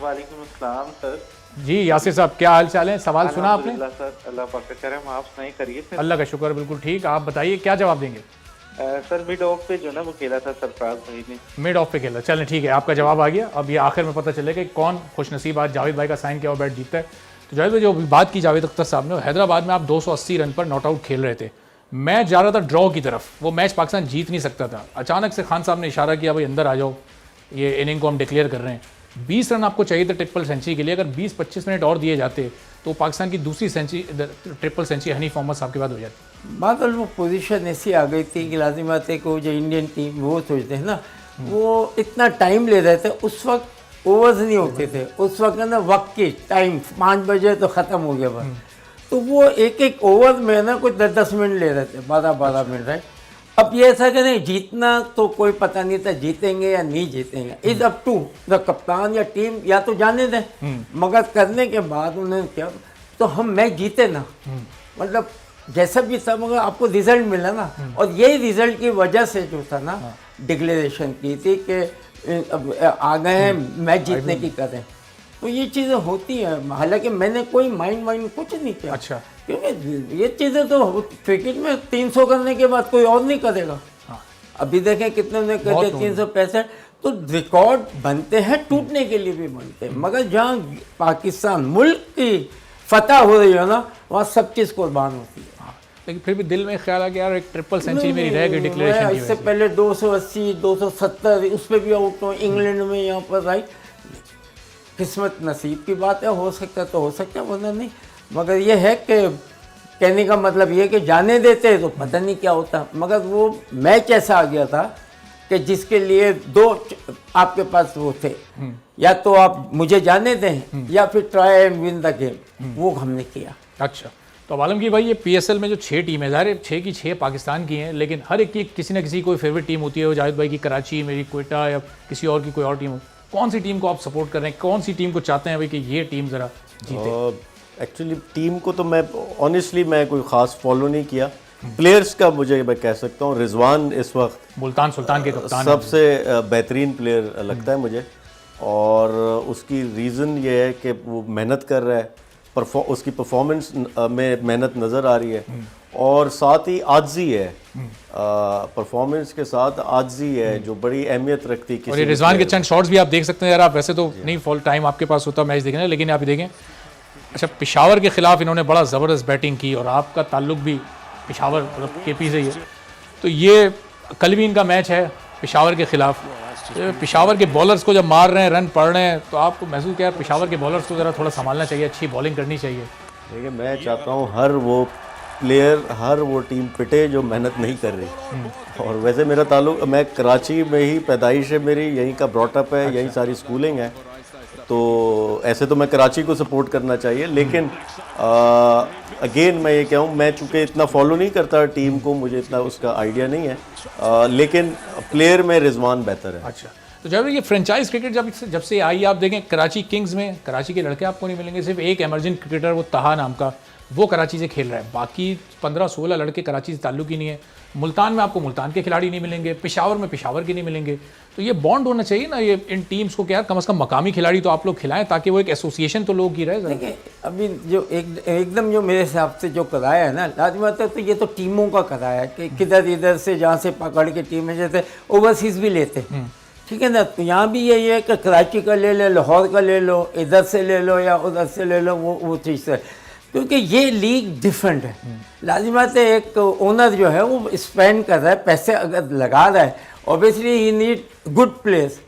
वालेकुम अस्सलाम सर। जी यासिर साहब, क्या हाल चाल है? सवाल सुना आपने? अल्हम्दुलिल्लाह सर, अल्लाह पाक का करम, आप सुनाइए करिए सर। अल्लाह का शुक्र, बिल्कुल ठीक। आप बताइए क्या जवाब देंगे? सर मिड ऑफ पे जो ना वो खेला था सरफराज भाई ने। मिड ऑफ पे खेला, चलें ठीक है, आपका जवाब आ गया। अब ये आखिर में पता चलेगा कि कौन खुशनसीब आज जावेद भाई का साइन किया और बैट जीतता है। तो जावेद भाई, जो अभी बात की जावेद अख्तर साहब ने, हैदराबाद में आप 280 रन पर नॉट आउट खेल रहे थे, मैच जा रहा था ड्रॉ की तरफ, वो मैच पाकिस्तान जीत नहीं सकता था। अचानक से खान साहब ने इशारा किया, भाई अंदर आ जाओ, ये इनिंग को हम डिक्लेयर कर रहे हैं। 20 रन आपको चाहिए थे ट्रिपल सेंचुरी के लिए, अगर 20-25 मिनट और दिए जाते तो पाकिस्तान की दूसरी century, triple century Hanif Mohammad साहब के बाद हो जाती। बादल वो पोजीशन ऐसी आ गई थी कि लाजिमात है कि जो इंडियन टीम वो सोचते हैं ना, वो इतना टाइम ले रहे थे, उस वक्त ओवर्स नहीं होते थे, उस वक्त ना वक्त की टाइम 5 बजे तो ख़त्म हो गया बस। तो वो एक एक ओवर में ना कुछ 10-10 मिनट ले रहे थे, 12-12 मिनट, राइट। अब ये ऐसा कि नहीं, जीतना तो कोई पता नहीं था जीतेंगे या नहीं जीतेंगे, इज अप टू द कप्तान या टीम, या तो जाने दें। मगर करने के बाद उन्होंने क्या, तो हम मैच जीते ना, मतलब जैसा भी था, मगर आपको रिजल्ट मिला ना। और यही रिजल्ट की वजह से जो था ना, डिक्लेरेशन की थी कि अब आ गए हैं मैच जीतने की करें। तो ये चीज़ें होती हैं, हालांकि मैंने कोई माइंड कुछ नहीं किया। अच्छा, क्योंकि ये चीज़ें तो क्रिकेट में 300 करने के बाद कोई और नहीं करेगा। अभी देखें कितने ने कर दिया, 365। तो रिकॉर्ड बनते हैं, टूटने के लिए भी बनते हैं, मगर जहाँ पाकिस्तान मुल्क की फतह हो रही है ना, वहाँ सब चीज़ कुर्बान होती है। लेकिन फिर भी दिल में ख्याल आ गया यार, एक ट्रिपल सेंचुरी मेरी रह गई डिक्लेरेशन की इससे वजह से। पहले 280, 270 उस पर भी आउट हो, इंग्लैंड में यहाँ पर, राइट। किस्मत नसीब की बात है, हो सकता है तो हो सकता है, वरना नहीं। मगर ये है कि कहने का मतलब ये है कि जाने देते तो पता नहीं क्या होता। मगर वो मैच ऐसा आ गया था कि जिसके लिए दो आपके पास वो थे, या तो आप मुझे जाने दें या फिर try and win the game, वो हमने किया। अच्छा, तो अब आलमगीर भाई, ये पीएसएल में जो 6 टीम है, ज़ाहिर 6 की 6 पाकिस्तान की हैं, लेकिन हर एक की किसी न किसी कोई फेवरेट टीम होती है। वो जावेद भाई की कराची, मेरी क्वेटा, या किसी और की कोई और टीम हो। कौन सी टीम को आप सपोर्ट कर रहे हैं? कौन सी टीम को चाहते हैं भाई कि ये टीम ज़रा जीते? एक्चुअली टीम को तो मैं ऑनेस्टली मैं कोई ख़ास फॉलो नहीं किया। प्लेयर्स का मुझे मैं कह सकता हूँ, रिजवान इस वक्त मुल्तान सुल्तान के कप्तान सबसे बेहतरीन प्लेयर लगता है मुझे। और उसकी रीज़न ये है कि वो मेहनत कर रहा है, उसकी परफॉर्मेंस में मेहनत नज़र आ रही है, और साथ ही आजी है, परफॉर्मेंस के साथ आजी है, जो बड़ी अहमियत रखती है। और ये रिजवान के चंद शॉट्स भी आप देख सकते हैं यार। आप वैसे तो नहीं फॉल टाइम आपके पास होता मैच देखने, लेकिन आप देखें, अच्छा, पेशावर के खिलाफ इन्होंने बड़ा ज़बरदस्त बैटिंग की, और आपका ताल्लुक भी पेशावर मतलब केपी से ही है। तो ये कल भी इनका मैच है पेशावर के खिलाफ। पेशावर के बॉलर्स को जब मार रहे हैं, रन पड़ रहे हैं, तो आपको महसूस क्या है, पेशावर के बॉलर्स को ज़रा थोड़ा संभालना चाहिए, अच्छी बॉलिंग करनी चाहिए। देखिए, मैं चाहता हूँ हर वो प्लेयर, हर वो टीम पिटे जो मेहनत नहीं कर रही। और वैसे मेरा ताल्लुक, मैं कराची में ही पैदाइश है मेरी, यहीं का ब्रॉटअप है, यहीं सारी स्कूलिंग है। तो ऐसे तो मैं कराची को सपोर्ट करना चाहिए, लेकिन अगेन मैं ये कहूँ, मैं चूँकि इतना फॉलो नहीं करता टीम को, मुझे इतना उसका आइडिया नहीं है, लेकिन प्लेयर में रिजवान बेहतर है। अच्छा, तो जब ये फ्रेंचाइज क्रिकेट जब से आई, आप देखें कराची किंग्स में कराची के लड़के आपको नहीं मिलेंगे, सिर्फ एक एमर्जिंग क्रिकेटर, वो तहा नाम का, वो कराची से खेल रहा है, बाकी 15-16 लड़के कराची से ताल्लुक ही नहीं है। मुल्तान में आपको मुल्तान के खिलाड़ी नहीं मिलेंगे, पेशावर में पेशावर के नहीं मिलेंगे। तो ये बॉन्ड होना चाहिए ना, ये इन टीम्स को, क्या कम से कम मकामी खिलाड़ी तो आप लोग खिलाएं, ताकि वो एक एसोसिएशन तो लोगों की रहे। देखिए, अभी जो एकदम जो मेरे हिसाब से जो कराया है ना, लाजमत है, तो ये तो टीमों का कराया है कि किधर इधर से जहाँ से पकड़ के टीमें, जैसे ओवरसीज भी लेते, ठीक है ना। तो यहाँ भी यही है कि कराची का ले लो, लाहौर का ले लो, इधर से ले लो या उधर से ले लो, वो चीज़ है, क्योंकि ये लीग डिफरेंट है। लाजिमत है, एक ओनर जो है वो स्पेंड कर रहा है, पैसे अगर लगा रहा है, ऑब्वियसली ही नीड गुड प्लेयर्स,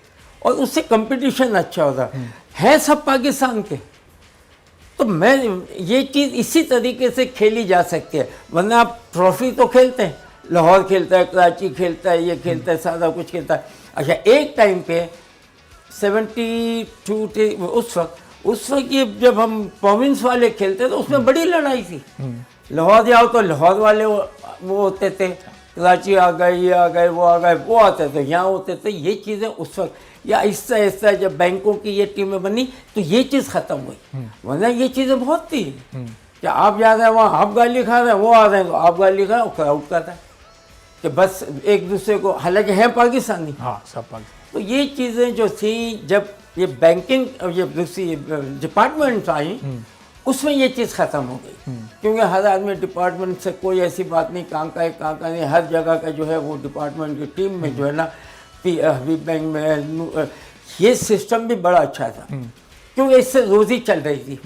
और उससे कंपटीशन अच्छा होता है सब पाकिस्तान के। तो मैं ये चीज़ इसी तरीके से खेली जा सकती है, वरना आप ट्रॉफी तो खेलते हैं, लाहौर खेलता है, कराची खेलता है, ये खेलता है, सारा कुछ खेलता है। अच्छा, एक टाइम पे 72 उस वक्त ये जब हम प्रोविंस वाले खेलते तो उसमें बड़ी लड़ाई थी। लाहौर जाओ तो लाहौर वाले वो होते थे, कराची आ गए, ये आ गए, वो आ गए, वो आते थे, यहाँ होते थे। ये चीज़ें उस वक्त, या ऐसा ऐसा जब बैंकों की ये टीमें बनी तो ये चीज़ ख़त्म हुई, वरना ये चीज़ें बहुत थी कि आप जा रहे हैं वहाँ, आप गाली खा रहे हैं, वो आ रहे हैं तो आप गाली खा रहे हो, क्राउड करता है कि बस एक दूसरे को, हालांकि है पाकिस्तानी, हाँ सब पाकिस्तान। तो ये चीज़ें जो थी, जब ये बैंकिंग ये दूसरी डिपार्टमेंट्स आई उसमें ये चीज़ ख़त्म हो गई, क्योंकि हर आदमी डिपार्टमेंट से कोई ऐसी बात नहीं, कहाँ का नहीं, हर जगह का जो है वो डिपार्टमेंट की टीम में जो है ना हबीब बैंक में ये सिस्टम भी बड़ा अच्छा था, क्योंकि इससे रोज़ी चल रही थी।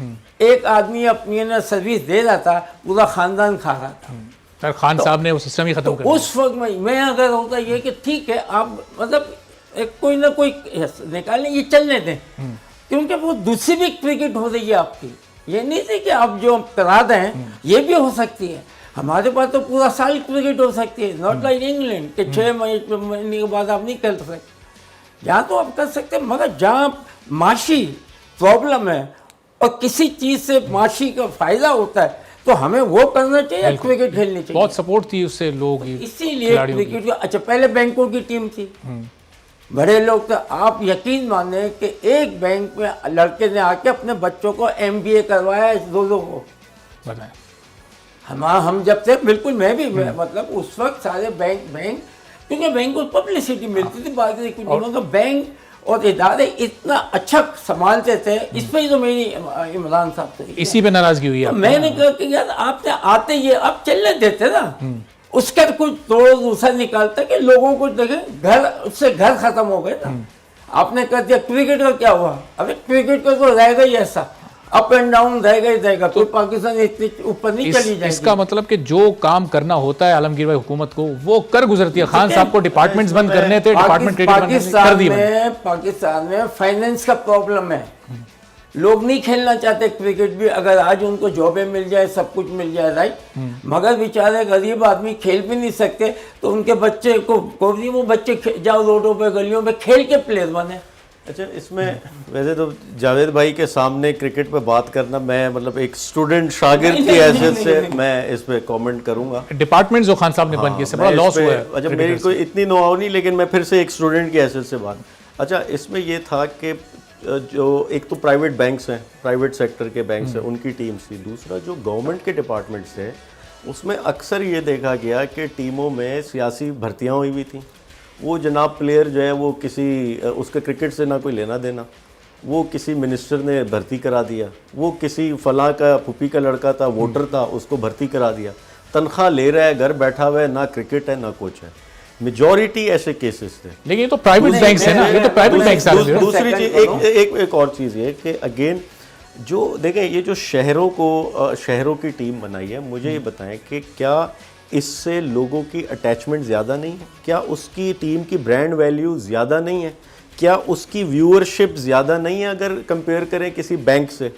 एक आदमी अपनी ना सर्विस दे रहा था, पूरा ख़ानदान खा रहा था। सर खान साहब ने वो सिस्टम ही खत्म कर दिया। उस वक्त में मैं अगर होता ये कि ठीक है आप मतलब एक कोई ना कोई निकालें, ये चलने दें, क्योंकि वो दूसरी भी क्रिकेट हो रही है आपकी। ये नहीं थी कि आप जो करा दें ये भी हो सकती है। हमारे पास तो पूरा साल क्रिकेट हो सकती है, नॉट लाइक इंग्लैंड के 6 महीने के बाद आप नहीं कर सकते। यहाँ तो आप कर सकते हैं, मगर जहाँ माशी प्रॉब्लम है और किसी चीज़ से माशी का फायदा होता है तो हमें वो करना चाहिए, क्रिकेट खेलनी चाहिए। बहुत सपोर्ट थी उससे लोग, इसीलिए क्रिकेट अच्छा पहले बैंकों की टीम थी, बड़े लोग। तो आप यकीन माने कि एक बैंक में लड़के ने आके अपने बच्चों को MBA करवाया 2 को। बताएं। हम जब थे बिल्कुल मैं भी मतलब उस वक्त सारे बैंक क्योंकि बैंक को पब्लिसिटी मिलती थी, बाकी कुछ नहीं, मगर बैंक और इदारे इतना अच्छा संभालते थे। इस पर ही तो मेरी इमरान साहब से इसी पे नाराजगी हुई है। तो मैंने कहा कि यार आपने आते ये आप चलने देते ना, उसका कुछ तोड़ दूसरा निकालता कि लोगों को देखे घर उससे घर खत्म हो गए ना। आपने कर दिया। क्रिकेट का क्या हुआ? अबे क्रिकेट का तो रहेगा ही ऐसा, अप एंड डाउन रहेगा तो पाकिस्तान इतनी ऊपर नहीं चली जाएगी। इसका मतलब कि जो काम करना होता है आलमगीर भाई हुकूमत को वो कर गुजरती है। खान साहब को डिपार्टमेंट्स बंद करने थे, डिपार्टमेंट पाकिस्तान में फाइनेंस का प्रॉब्लम है, लोग नहीं खेलना चाहते क्रिकेट भी। अगर आज उनको जॉबें मिल जाए, सब कुछ मिल जाए, राइट, मगर बेचारे गरीब आदमी खेल भी नहीं सकते, तो उनके बच्चे को वो बच्चे जाओ रोडों पे गलियों पे खेल के प्लेयर बने। अच्छा, इसमें वैसे तो जावेद भाई के सामने क्रिकेट पे बात करना, मैं मतलब एक स्टूडेंट शागिर्द की हैसियत से मैं इस पे कमेंट करूंगा। डिपार्टमेंट जो खान साहब ने बंद किए से बड़ा लॉस हुआ है। अच्छा, मेरी कोई इतनी नो नहीं, लेकिन मैं फिर से एक स्टूडेंट की हैसियत से बात। अच्छा, इसमें ये था कि जो एक तो प्राइवेट बैंक्स हैं, प्राइवेट सेक्टर के बैंक्स हैं, उनकी टीम्स थी। दूसरा जो गवर्नमेंट के डिपार्टमेंट्स थे उसमें अक्सर ये देखा गया कि टीमों में सियासी भर्तियाँ हुई हुई थी। वो जनाब प्लेयर जो है वो किसी उसके क्रिकेट से ना कोई लेना देना, वो किसी मिनिस्टर ने भर्ती करा दिया, वो किसी फलां का पुपी का लड़का था, वोटर था, उसको भर्ती करा दिया, तनख्वाह ले रहा है, घर बैठा हुआ है, ना क्रिकेट है ना कुछ है। मेजॉरिटी ऐसे केसेस थे। लेकिन ये तो प्राइवेट बैंक्स है ना, ये तो प्राइवेट बैंक्स है। दूसरी चीज एक और चीज़ ये कि अगेन जो देखें, ये जो शहरों की टीम बनाई है, मुझे ये बताएं कि क्या इससे लोगों की अटैचमेंट ज़्यादा नहीं है? क्या उसकी टीम की ब्रांड वैल्यू ज़्यादा नहीं है? क्या उसकी व्यूअरशिप ज़्यादा नहीं है अगर कंपेयर करें किसी बैंक से?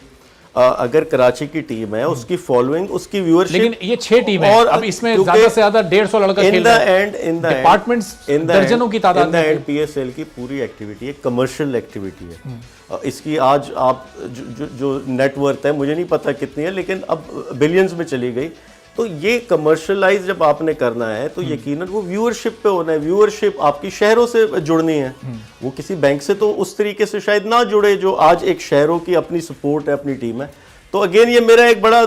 अगर कराची की टीम है, उसकी फॉलोइंग, उसकी व्यूअरशिप, लेकिन ये 6 टीम है और अब इसमें ज़्यादा से ज़्यादा 150 लड़का खेल रहा है। इन द डिपार्टमेंट्स दर्जनों की तादाद में। PSL की पूरी एक्टिविटी एक कमर्शियल एक्टिविटी है। इसकी आज आप जो नेटवर्थ है मुझे नहीं पता कितनी है, लेकिन अब बिलियंस में चली गई। तो ये कमर्शलाइज जब आपने करना है तो यकीनन वो व्यूअरशिप पे होना है। व्यूअरशिप आपकी शहरों से जुड़नी है, वो किसी बैंक से तो उस तरीके से शायद ना जुड़े जो आज एक शहरों की अपनी सपोर्ट है, अपनी टीम है। तो अगेन ये मेरा एक बड़ा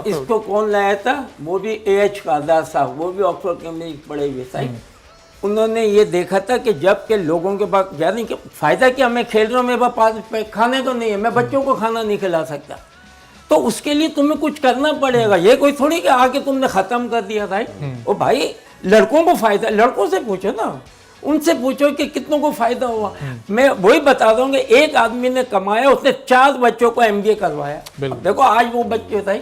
इसको कौन लाया था? वो भी AH कादार साहब, वो भी ऑक्सफोर्ड के में पढ़े हुए साहब। उन्होंने ये देखा था कि जब के लोगों के पास यानी कि फायदा क्या, मैं खेल रहा हूँ, मेरे पास खाने तो नहीं है, मैं बच्चों को खाना नहीं खिला सकता, तो उसके लिए तुम्हें कुछ करना पड़ेगा। ये कोई थोड़ी कि आके तुमने खत्म कर दिया था। ओ भाई, लड़कों को फायदा, लड़कों से पूछो ना, उनसे पूछो कि कितनों को फायदा हुआ। मैं वही बता दूं कि एक आदमी ने कमाया, उसने 4 बच्चों को MBA करवाया। देखो आज वो बच्चे थे,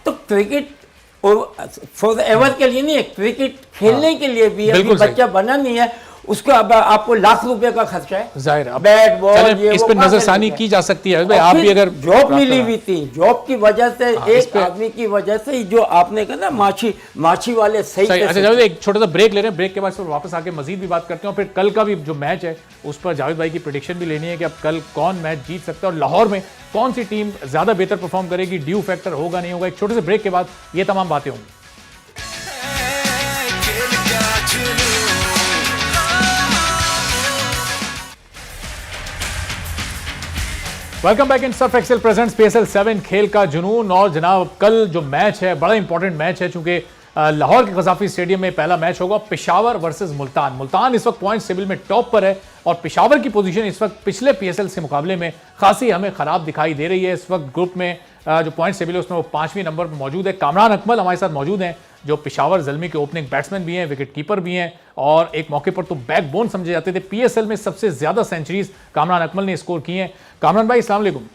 तो क्रिकेट और फॉर एवर के लिए नहीं है, क्रिकेट खेलने के लिए भी अभी बच्चा बना नहीं है, उसको अब आपको लाख रुपए का खर्चा है। जाहिर है, बैट बॉल इस पर नजरसानी की जा सकती है। आप भी अगर जॉब मिली हुई थी, जॉब की वजह से एक आदमी की वजह से जो आपने कहा ना माछी वाले सही। अच्छा जावेद, एक छोटा सा ब्रेक ले रहे हैं, ब्रेक के बाद फिर वापस आके मजीद भी बात करते हैं। और फिर कल का भी जो मैच है उस पर जावेद भाई की प्रेडिक्शन भी लेनी है कि अब कल कौन मैच जीत सकता है और लाहौर में कौन सी टीम ज्यादा बेहतर परफॉर्म करेगी, ड्यू फैक्टर होगा नहीं होगा। एक छोटे से ब्रेक के बाद ये तमाम बातें होंगी। Welcome back in Surf Excel presents PSL 7 खेल का जुनून। और जनाब कल जो मैच है बड़ा इंपॉर्टेंट मैच है, चूंकि लाहौर के गजाफी स्टेडियम में पहला मैच होगा पेशावर वर्सेस मुल्तान। मुल्तान इस वक्त पॉइंट टेबल में टॉप पर है और पेशावर की पोजीशन इस वक्त पिछले पीएसएल से मुकाबले में खासी हमें खराब दिखाई दे रही है। इस वक्त ग्रुप में जो पॉइंट टेबल है उसमें वो 5वें नंबर पर मौजूद है। कामरान अकमल हमारे साथ मौजूद हैं जो पेशावर ज़ल्मी के ओपनिंग बैट्समैन भी हैं, विकेट कीपर भी हैं और एक मौके पर तो बैकबोन समझे जाते थे। पीएसएल में सबसे ज्यादा सेंचुरीज कामरान अकमल ने स्कोर की हैं। कामरान भाई अस्सलाम वालेकुम।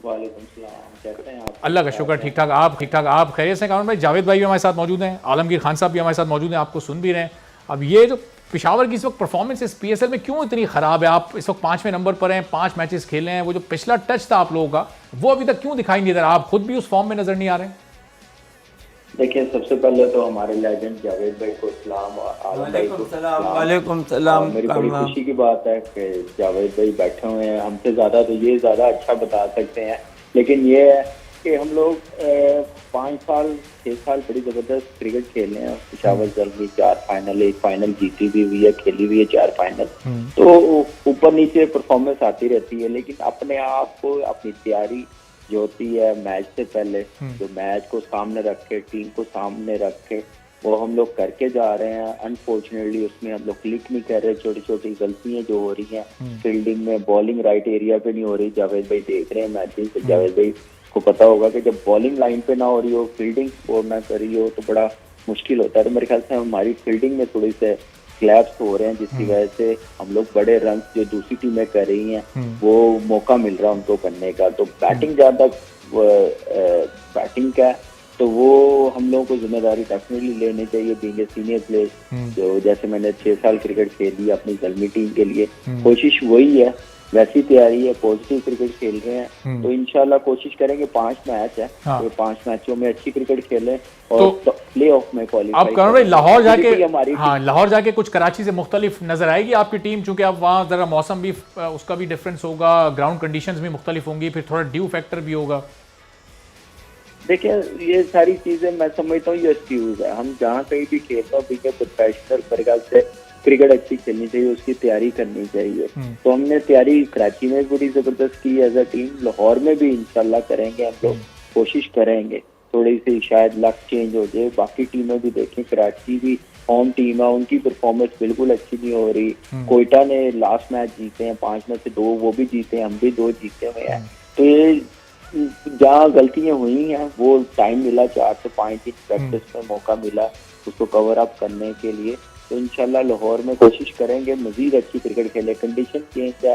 वालेकुम सलाम, कैसे हैं आप? अल्लाह का शुक्र, ठीक ठाक। आप खैरियत से? कामरान भाई, जावेद भाई भी हमारे साथ मौजूद हैं, आलमगीर खान साहब भी हमारे साथ मौजूद हैं, आपको सुन भी रहे हैं। अब ये जो पेशावर की इस वक्त परफॉर्मेंस इस पीएसएल में क्यों इतनी खराब है? आप इस वक्त 5वें नंबर पर हैं, 5 मैचेस खेले हैं, वो जो पिछला टच था आप लोगों का वो अभी तक क्यों दिखाई नहीं दे रहा? आप खुद भी उस फॉर्म में नजर नहीं आ रहे हैं। देखिए, सबसे पहले तो हमारे लेजेंड जावेद भाई को सलाम और आलम भाई को सलाम। वालेकुम सलाम। मेरी बड़ी खुशी की बात है कि जावेद भाई बैठे हुए हैं। हमसे ज़्यादा तो ये ज़्यादा अच्छा बता सकते हैं, लेकिन ये है कि हम लोग 5 साल 6 साल बड़ी ज़बरदस्त क्रिकेट खेले हैं। पेशावर ज़ल्मी 4 फाइनल, 1 फाइनल जीती भी हुई है, खेली हुई है 4 फाइनल। तो ऊपर नीचे परफॉर्मेंस आती रहती है, लेकिन अपने आप को, अपनी तैयारी जो होती है मैच से पहले, जो मैच को सामने रख के, टीम को सामने रख के वो हम लोग करके जा रहे हैं। अनफॉर्चुनेटली उसमें हम लोग क्लिक नहीं कर रहे। छोटी छोटी गलतियां जो हो रही हैं फील्डिंग में, बॉलिंग राइट एरिया पे नहीं हो रही। जावेद भाई देख रहे हैं मैचेस, तो जावेद भाई को पता होगा कि जब बॉलिंग लाइन पे ना हो रही हो, फील्डिंग स्कोर ना कर रही हो तो बड़ा मुश्किल होता है। तो मेरे ख्याल से हमारी फील्डिंग में थोड़ी से क्लैप्स हो रहे हैं, जिसकी वजह से हम लोग बड़े रन जो दूसरी टीमें कर रही हैं वो मौका मिल रहा है उनको करने का। तो बैटिंग ज्यादा बैटिंग का तो वो हम लोगों को जिम्मेदारी डेफिनेटली लेनी चाहिए बीइंग ए सीनियर प्लेयर। जो जैसे मैंने 6 साल क्रिकेट खेल ली अपनी ज़ल्मी टीम के लिए, कोशिश वही है, वैसी तैयारी है, पॉजिटिव क्रिकेट खेल रहे हैं। तो इंशाल्लाह कोशिश करेंगे, 5 मैच है तो 5 मैचों में अच्छी क्रिकेट खेलें और तो प्ले ऑफ में क्वालिफाई। अब करण भाई लाहौर जाके, लाहौर जाके कुछ कराची से मुख्तलिफ नजर आएगी आपकी टीम, चूंकि अब वहाँ जरा मौसम भी उसका भी डिफरेंस होगा, ग्राउंड कंडीशंस भी मुख्तलिफ होंगी, फिर थोड़ा ड्यू फैक्टर भी होगा। देखिए, ये सारी चीजें मैं समझता हूँ ये एक्सक्यूज है। हम जहाँ कहीं भी खेलते हैं बीइंग ए प्रोफेशनल प्रकार से क्रिकेट अच्छी खेलनी चाहिए, उसकी तैयारी करनी चाहिए। तो हमने तैयारी कराची में बड़ी जबरदस्त की एज अ टीम, लाहौर में भी इंशाल्लाह करेंगे। हम लोग कोशिश करेंगे थोड़ी सी शायद लक चेंज हो जाए। बाकी टीमें भी देखें, कराची भी होम टीम है, उनकी परफॉर्मेंस बिल्कुल अच्छी नहीं हो रही। कोयटा ने लास्ट मैच जीते हैं, 5 में से 2 वो भी जीते हैं, हम भी 2 जीते हुए हैं। तो ये जहाँ गलतियां हुई हैं वो टाइम मिला, 4 से 5 दिन प्रैक्टिस में मौका मिला उसको कवर अप करने के लिए। तो इंशाल्लाह लाहौर में कोशिश करेंगे मजीद अच्छी क्रिकेट खेले। कंडीशन चेंज है,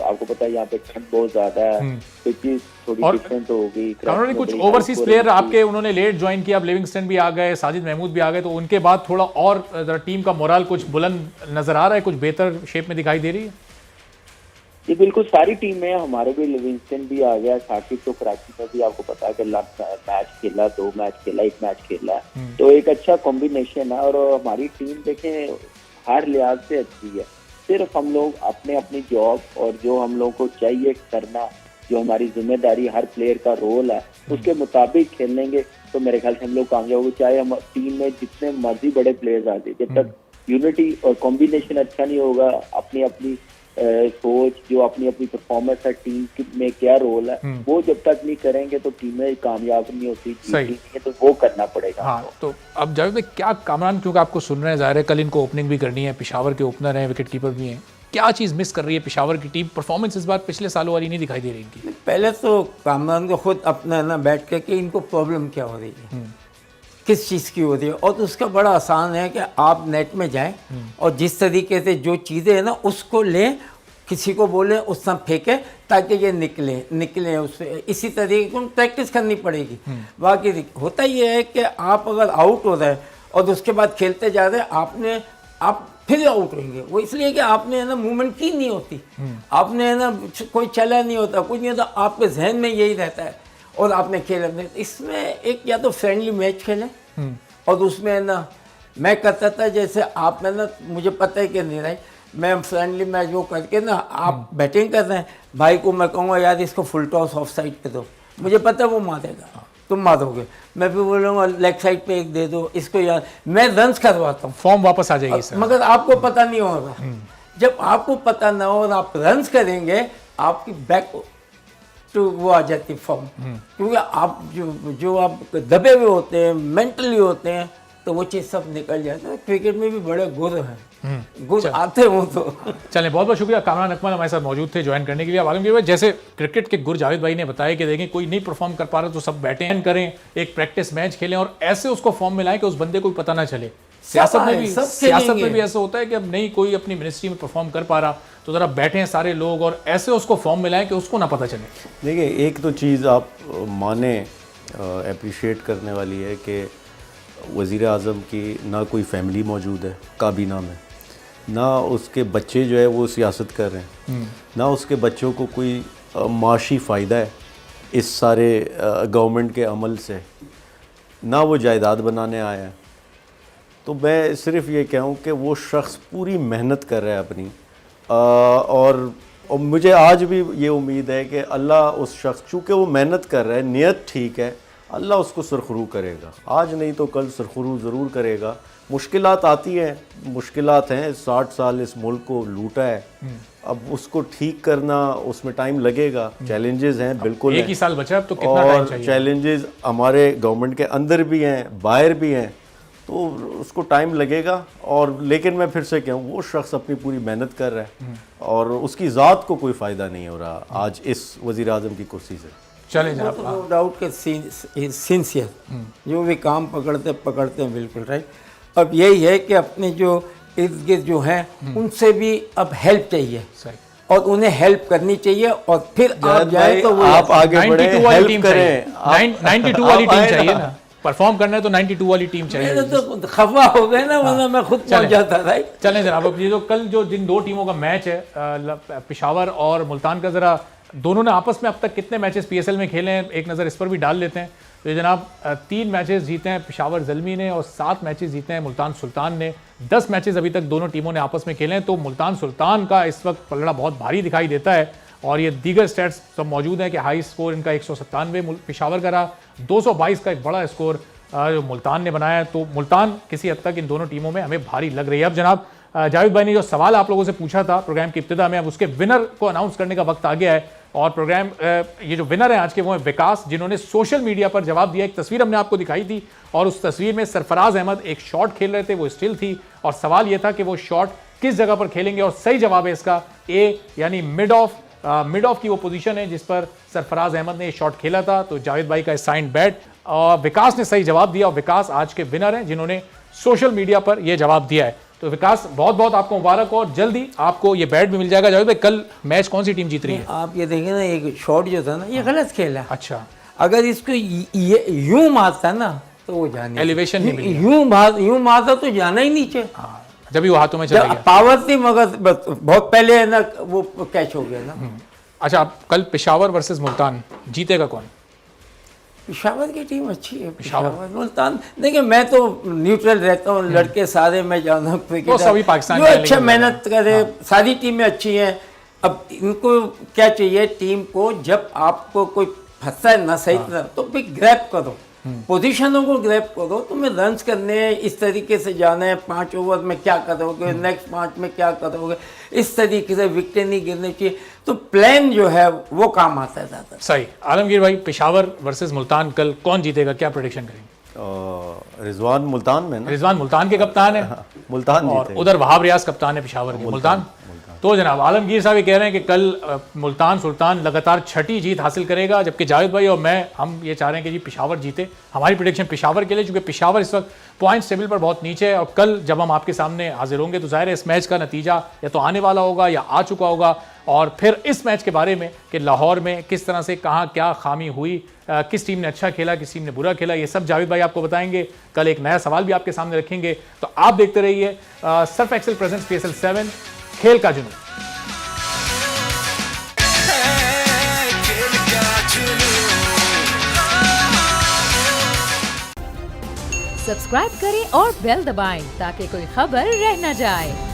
आपको पता है यहाँ पे ठंड बहुत ज्यादा है, पिच थोड़ी डिफरेंट होगी। कुछ ओवरसीज प्लेयर आपके उन्होंने लेट ज्वाइन किया, अब लिविंगस्टन भी आ गए, साजिद महमूद भी आ गए, तो उनके बाद थोड़ा और टीम का मोराल कुछ बुलंद नजर आ रहा है, कुछ बेहतर शेप में दिखाई दे रही है। ये बिल्कुल सारी टीमें, हमारे भी लिविंगस्टन भी आ गया, साकिब तो कराची में भी आपको पता है कि मैच खेला, 2 मैच खेला, 1 मैच खेला, तो एक अच्छा कॉम्बिनेशन है। और हमारी टीम देखें हर लिहाज से अच्छी है। सिर्फ हम लोग अपने अपनी जॉब और जो हम लोग को चाहिए करना, जो हमारी जिम्मेदारी, हर प्लेयर का रोल है, उसके मुताबिक खेलेंगे तो मेरे ख्याल से हम लोग कामयाब होंगे। चाहे हम टीम में जितने मर्जी बड़े प्लेयर्स आ जाए, जब तक यूनिटी और कॉम्बिनेशन अच्छा नहीं होगा, अपनी अपनी सोच, जो अपनी अपनी परफॉर्मेंस है, टीम में क्या रोल है, वो जब तक नहीं करेंगे तो टीमें कामयाब नहीं होती, तो वो करना पड़ेगा। हाँ, तो अब जावेद भाई क्या कामरान, क्योंकि आपको सुन रहे हैं, ज़ाहिर है कल इनको ओपनिंग भी करनी है, पेशावर के ओपनर हैं, विकेट कीपर भी हैं, क्या चीज़ मिस कर रही है पेशावर की टीम? परफॉर्मेंस इस बार पिछले सालों वाली नहीं दिखाई दे रही इनकी। पहले तो कामरान को खुद अपना ना बैठ के कि इनको प्रॉब्लम क्या हो रही है, किस चीज़ की हो रही है। और तो उसका बड़ा आसान है कि आप नेट में जाएं और जिस तरीके से जो चीज़ें हैं ना उसको लें, किसी को बोले उस समय फेंके ताकि ये निकले उससे। इसी तरीके की प्रैक्टिस करनी पड़ेगी। बाकी होता ये है कि आप अगर आउट हो रहे हैं और उसके बाद खेलते जा रहे हैं, आप फिर आउट होंगे, वो इसलिए कि आपने है ना मूवमेंट की नहीं होती, आपने है ना कोई चला नहीं होता, कुछ नहीं होता, आपके जहन में यही रहता है और आपने खेला नहीं। इसमें एक या तो फ्रेंडली मैच खेलें और उसमें है ना मैं करता था, जैसे आप में ना मुझे पता है कि नहीं रही, मैं फ्रेंडली मैच वो करके ना आप बैटिंग कर रहे हैं, भाई को मैं कहूँगा यार इसको फुल टॉस ऑफ साइड पे दो, मुझे पता है वो मारेगा, तुम मारोगे, मैं भी बोलूँगा लेग साइड पे एक दे दो इसको, यार मैं रन्स करवाता हूँ, फॉर्म वापस आ जाएगी सर। मगर आपको पता नहीं होगा। जब आपको पता ना हो और आप रन्स करेंगे, आपकी बैक वो आ जाती फॉर्म, क्योंकि आप जो आप दबे हुए होते हैं, मेंटली होते हैं, तो वो चीज़ सब निकल जाता है। क्रिकेट में भी बड़े गुर हैं, गुर आते हो तो। चलें, बहुत बहुत शुक्रिया। कामरान अकमल हमारे साथ मौजूद थे ज्वाइन करने के लिए। अब आलमगीर भाई, जैसे क्रिकेट के गुर जावेद भाई ने बताया कि देखें कोई नहीं परफॉर्म कर पा रहा तो सब बैटिंग करें, एक प्रैक्टिस मैच खेलें और ऐसे उसको फॉर्म में लाएं कि उस बंदे को पता ना चले। सियासत में भी ऐसा होता है कि अब नहीं कोई अपनी मिनिस्ट्री में परफॉर्म कर पा रहा तो ज़रा बैठें सारे लोग और ऐसे उसको फॉर्म में लाएं कि उसको ना पता चले। देखिए, एक तो चीज़ आप माने अप्रिशिएट करने वाली है कि वज़ीर आज़म की ना कोई फैमिली मौजूद है काबीना में, ना उसके बच्चे जो है वो सियासत कर रहे हैं, ना उसके बच्चों को कोई माशी फ़ायदा है इस सारे गवर्नमेंट के अमल से, ना वो जायदाद बनाने आया है। तो मैं सिर्फ ये कहूँ कि वो शख्स पूरी मेहनत कर रहा है अपनी, और मुझे आज भी ये उम्मीद है कि अल्लाह उस शख्स, चूँकि वो मेहनत कर रहा है, नियत ठीक है, अल्लाह उसको सुरखरू करेगा। आज नहीं तो कल सुरखरू ज़रूर करेगा। मुश्किलात आती हैं, मुश्किलात हैं, 60 साल इस मुल्क को लूटा है, अब उसको ठीक करना उसमें टाइम लगेगा। चैलेंजेस हैं, बिल्कुल एक ही साल बचा है, अब तो कितना टाइम चाहिए। चैलेंजेस हमारे गवर्नमेंट के अंदर भी हैं, बाहर भी हैं, तो उसको टाइम लगेगा। और लेकिन मैं फिर से कहूँ, वो शख्स अपनी पूरी मेहनत कर रहा है और उसकी ज़ात को कोई फ़ायदा नहीं हो रहा आज इस वज़ीर आज़म की कुर्सी से। चलें जनाब, नो डाउट के सिंसियर जो भी काम पकड़ते हैं, बिल्कुल राइट। अब यही है कि अपने जो इर्द गिर्द जो हैं उनसे भी अब हेल्प चाहिए सही, और उन्हें हेल्प करनी चाहिए, और फिर आप जाए तो वो आप आगे बढ़े, 92 वाली हेल्प टीम करें। चाहिए, 92 वाली टीम चाहिए ना, परफॉर्म करना है तो 92 वाली टीम चाहिए। मेरे तो खफा हो गए ना, वरना मैं खुद पहुंच जाता राइट। चलें जनाब, अब ये जो कल जो जिन दो टीमों का मैच है, पेशावर और मुल्तान का, ज़रा दोनों ने आपस में अब तक कितने मैचेस पीएसएल में खेले हैं एक नज़र इस पर भी डाल लेते हैं। तो ये जनाब 3 मैचेस जीते हैं पेशावर ज़ल्मी ने और 7 मैचेस जीते हैं मुल्तान सुल्तान ने। 10 मैचेस अभी तक दोनों टीमों ने आपस में खेले हैं। तो मुल्तान सुल्तान का इस वक्त पलड़ा बहुत भारी दिखाई देता है और ये दीगर स्टैट्स सब मौजूद हैं कि हाई स्कोर इनका 197 पेशावर का रहा, 222 का एक बड़ा स्कोर जो मुल्तान ने बनाया है। तो मुल्तान किसी हद तक इन दोनों टीमों में हमें भारी लग रही है। अब जनाब जावेद भाई ने जो सवाल आप लोगों से पूछा था प्रोग्राम की इब्तिदा में, अब उसके विनर को अनाउंस करने का वक्त आ गया है। और प्रोग्राम ये जो विनर हैं आज के वो हैं विकास, जिन्होंने सोशल मीडिया पर जवाब दिया। एक तस्वीर हमने आपको दिखाई थी और उस तस्वीर में सरफराज अहमद एक शॉट खेल रहे थे, वो स्टिल थी और सवाल ये था कि वो शॉट किस जगह पर खेलेंगे। और सही जवाब है इसका ए, यानी मिड ऑफ की वो पोजीशन है जिस पर सरफराज अहमद ने ये शॉट खेला था। तो जावेद भाई का साइंड बैट और विकास ने सही जवाब दिया और विकास आज के विनर हैं जिन्होंने सोशल मीडिया पर यह जवाब दिया है। तो विकास बहुत बहुत आपको मुबारक हो और जल्दी आपको ये बैट भी मिल जाएगा। जावेद भाई, कल मैच कौन सी टीम जीत रही है? आप ये देखें ना, एक शॉट जो था ना, ये गलत खेला। अच्छा, अगर इसको ये यूं मारता ना तो वो जाने, एलिवेशन नहीं मिली, यूं मारता तो जाना ही नीचे। जब भी वो हाथों में चला गया, पावर थी मगर बहुत पहले है ना वो कैच हो गया ना। अच्छा, अब कल पेशावर वर्सेस मुल्तान, जीतेगा कौन? पेशावर की टीम अच्छी है। पेशावर मुल्तान देखिए, मैं तो न्यूट्रल रहता हूँ, लड़के सारे मैं जानता हूँ वो सभी पाकिस्तान जो अच्छा मेहनत करे, सारी टीमें अच्छी हैं। अब इनको क्या चाहिए टीम को, जब आपको कोई फंसता है ना सही तरह तो फिर ग्रैब करो, पोजीशनों को ग्रैब करो। तुम्हें रन्स करने हैं, इस तरीके से जाना है, 5 ओवर में क्या करोगे, नेक्स्ट 5 में क्या करोगे, इस तरीके से विकेट नहीं गिरने चाहिए। तो प्लान जो है वो काम आता है ज़्यादा। सही। आलमगीर भाई, पेशावर वर्सेस मुल्तान कल कौन जीतेगा, क्या प्रेडिक्शन करेंगे? रिजवान मुल्तान में ना, रिजवान मुल्तान के कप्तान है मुल्तान और जीतेगा। उधर वहाब रियाज कप्तान है पेशावर के। मुल्तान। तो जनाब आलमगीर साहब ये कह रहे हैं कि कल मुल्तान सुल्तान लगातार 6ठी जीत हासिल करेगा, जबकि जावेद भाई और मैं हम ये चाह रहे हैं कि जी पेशावर जीते। हमारी प्रेडिक्शन पेशावर के लिए, चूँकि पेशावर इस वक्त पॉइंट्स टेबल पर बहुत नीचे है और कल जब हम आपके सामने हाजिर होंगे तो जाहिर है इस मैच का नतीजा या तो आने वाला होगा या आ चुका होगा। और फिर इस मैच के बारे में कि लाहौर में किस तरह से कहाँ क्या खामी हुई, किस टीम ने अच्छा खेला, किस टीम ने बुरा खेला, ये सब जावेद भाई आपको बताएंगे। कल एक नया सवाल भी आपके सामने रखेंगे। तो आप देखते रहिए सर्फ एक्सेल प्रेजेंट्स PSL 7 खेल का जुनून। सब्सक्राइब करें और बेल दबाएं ताकि कोई खबर रह न जाए।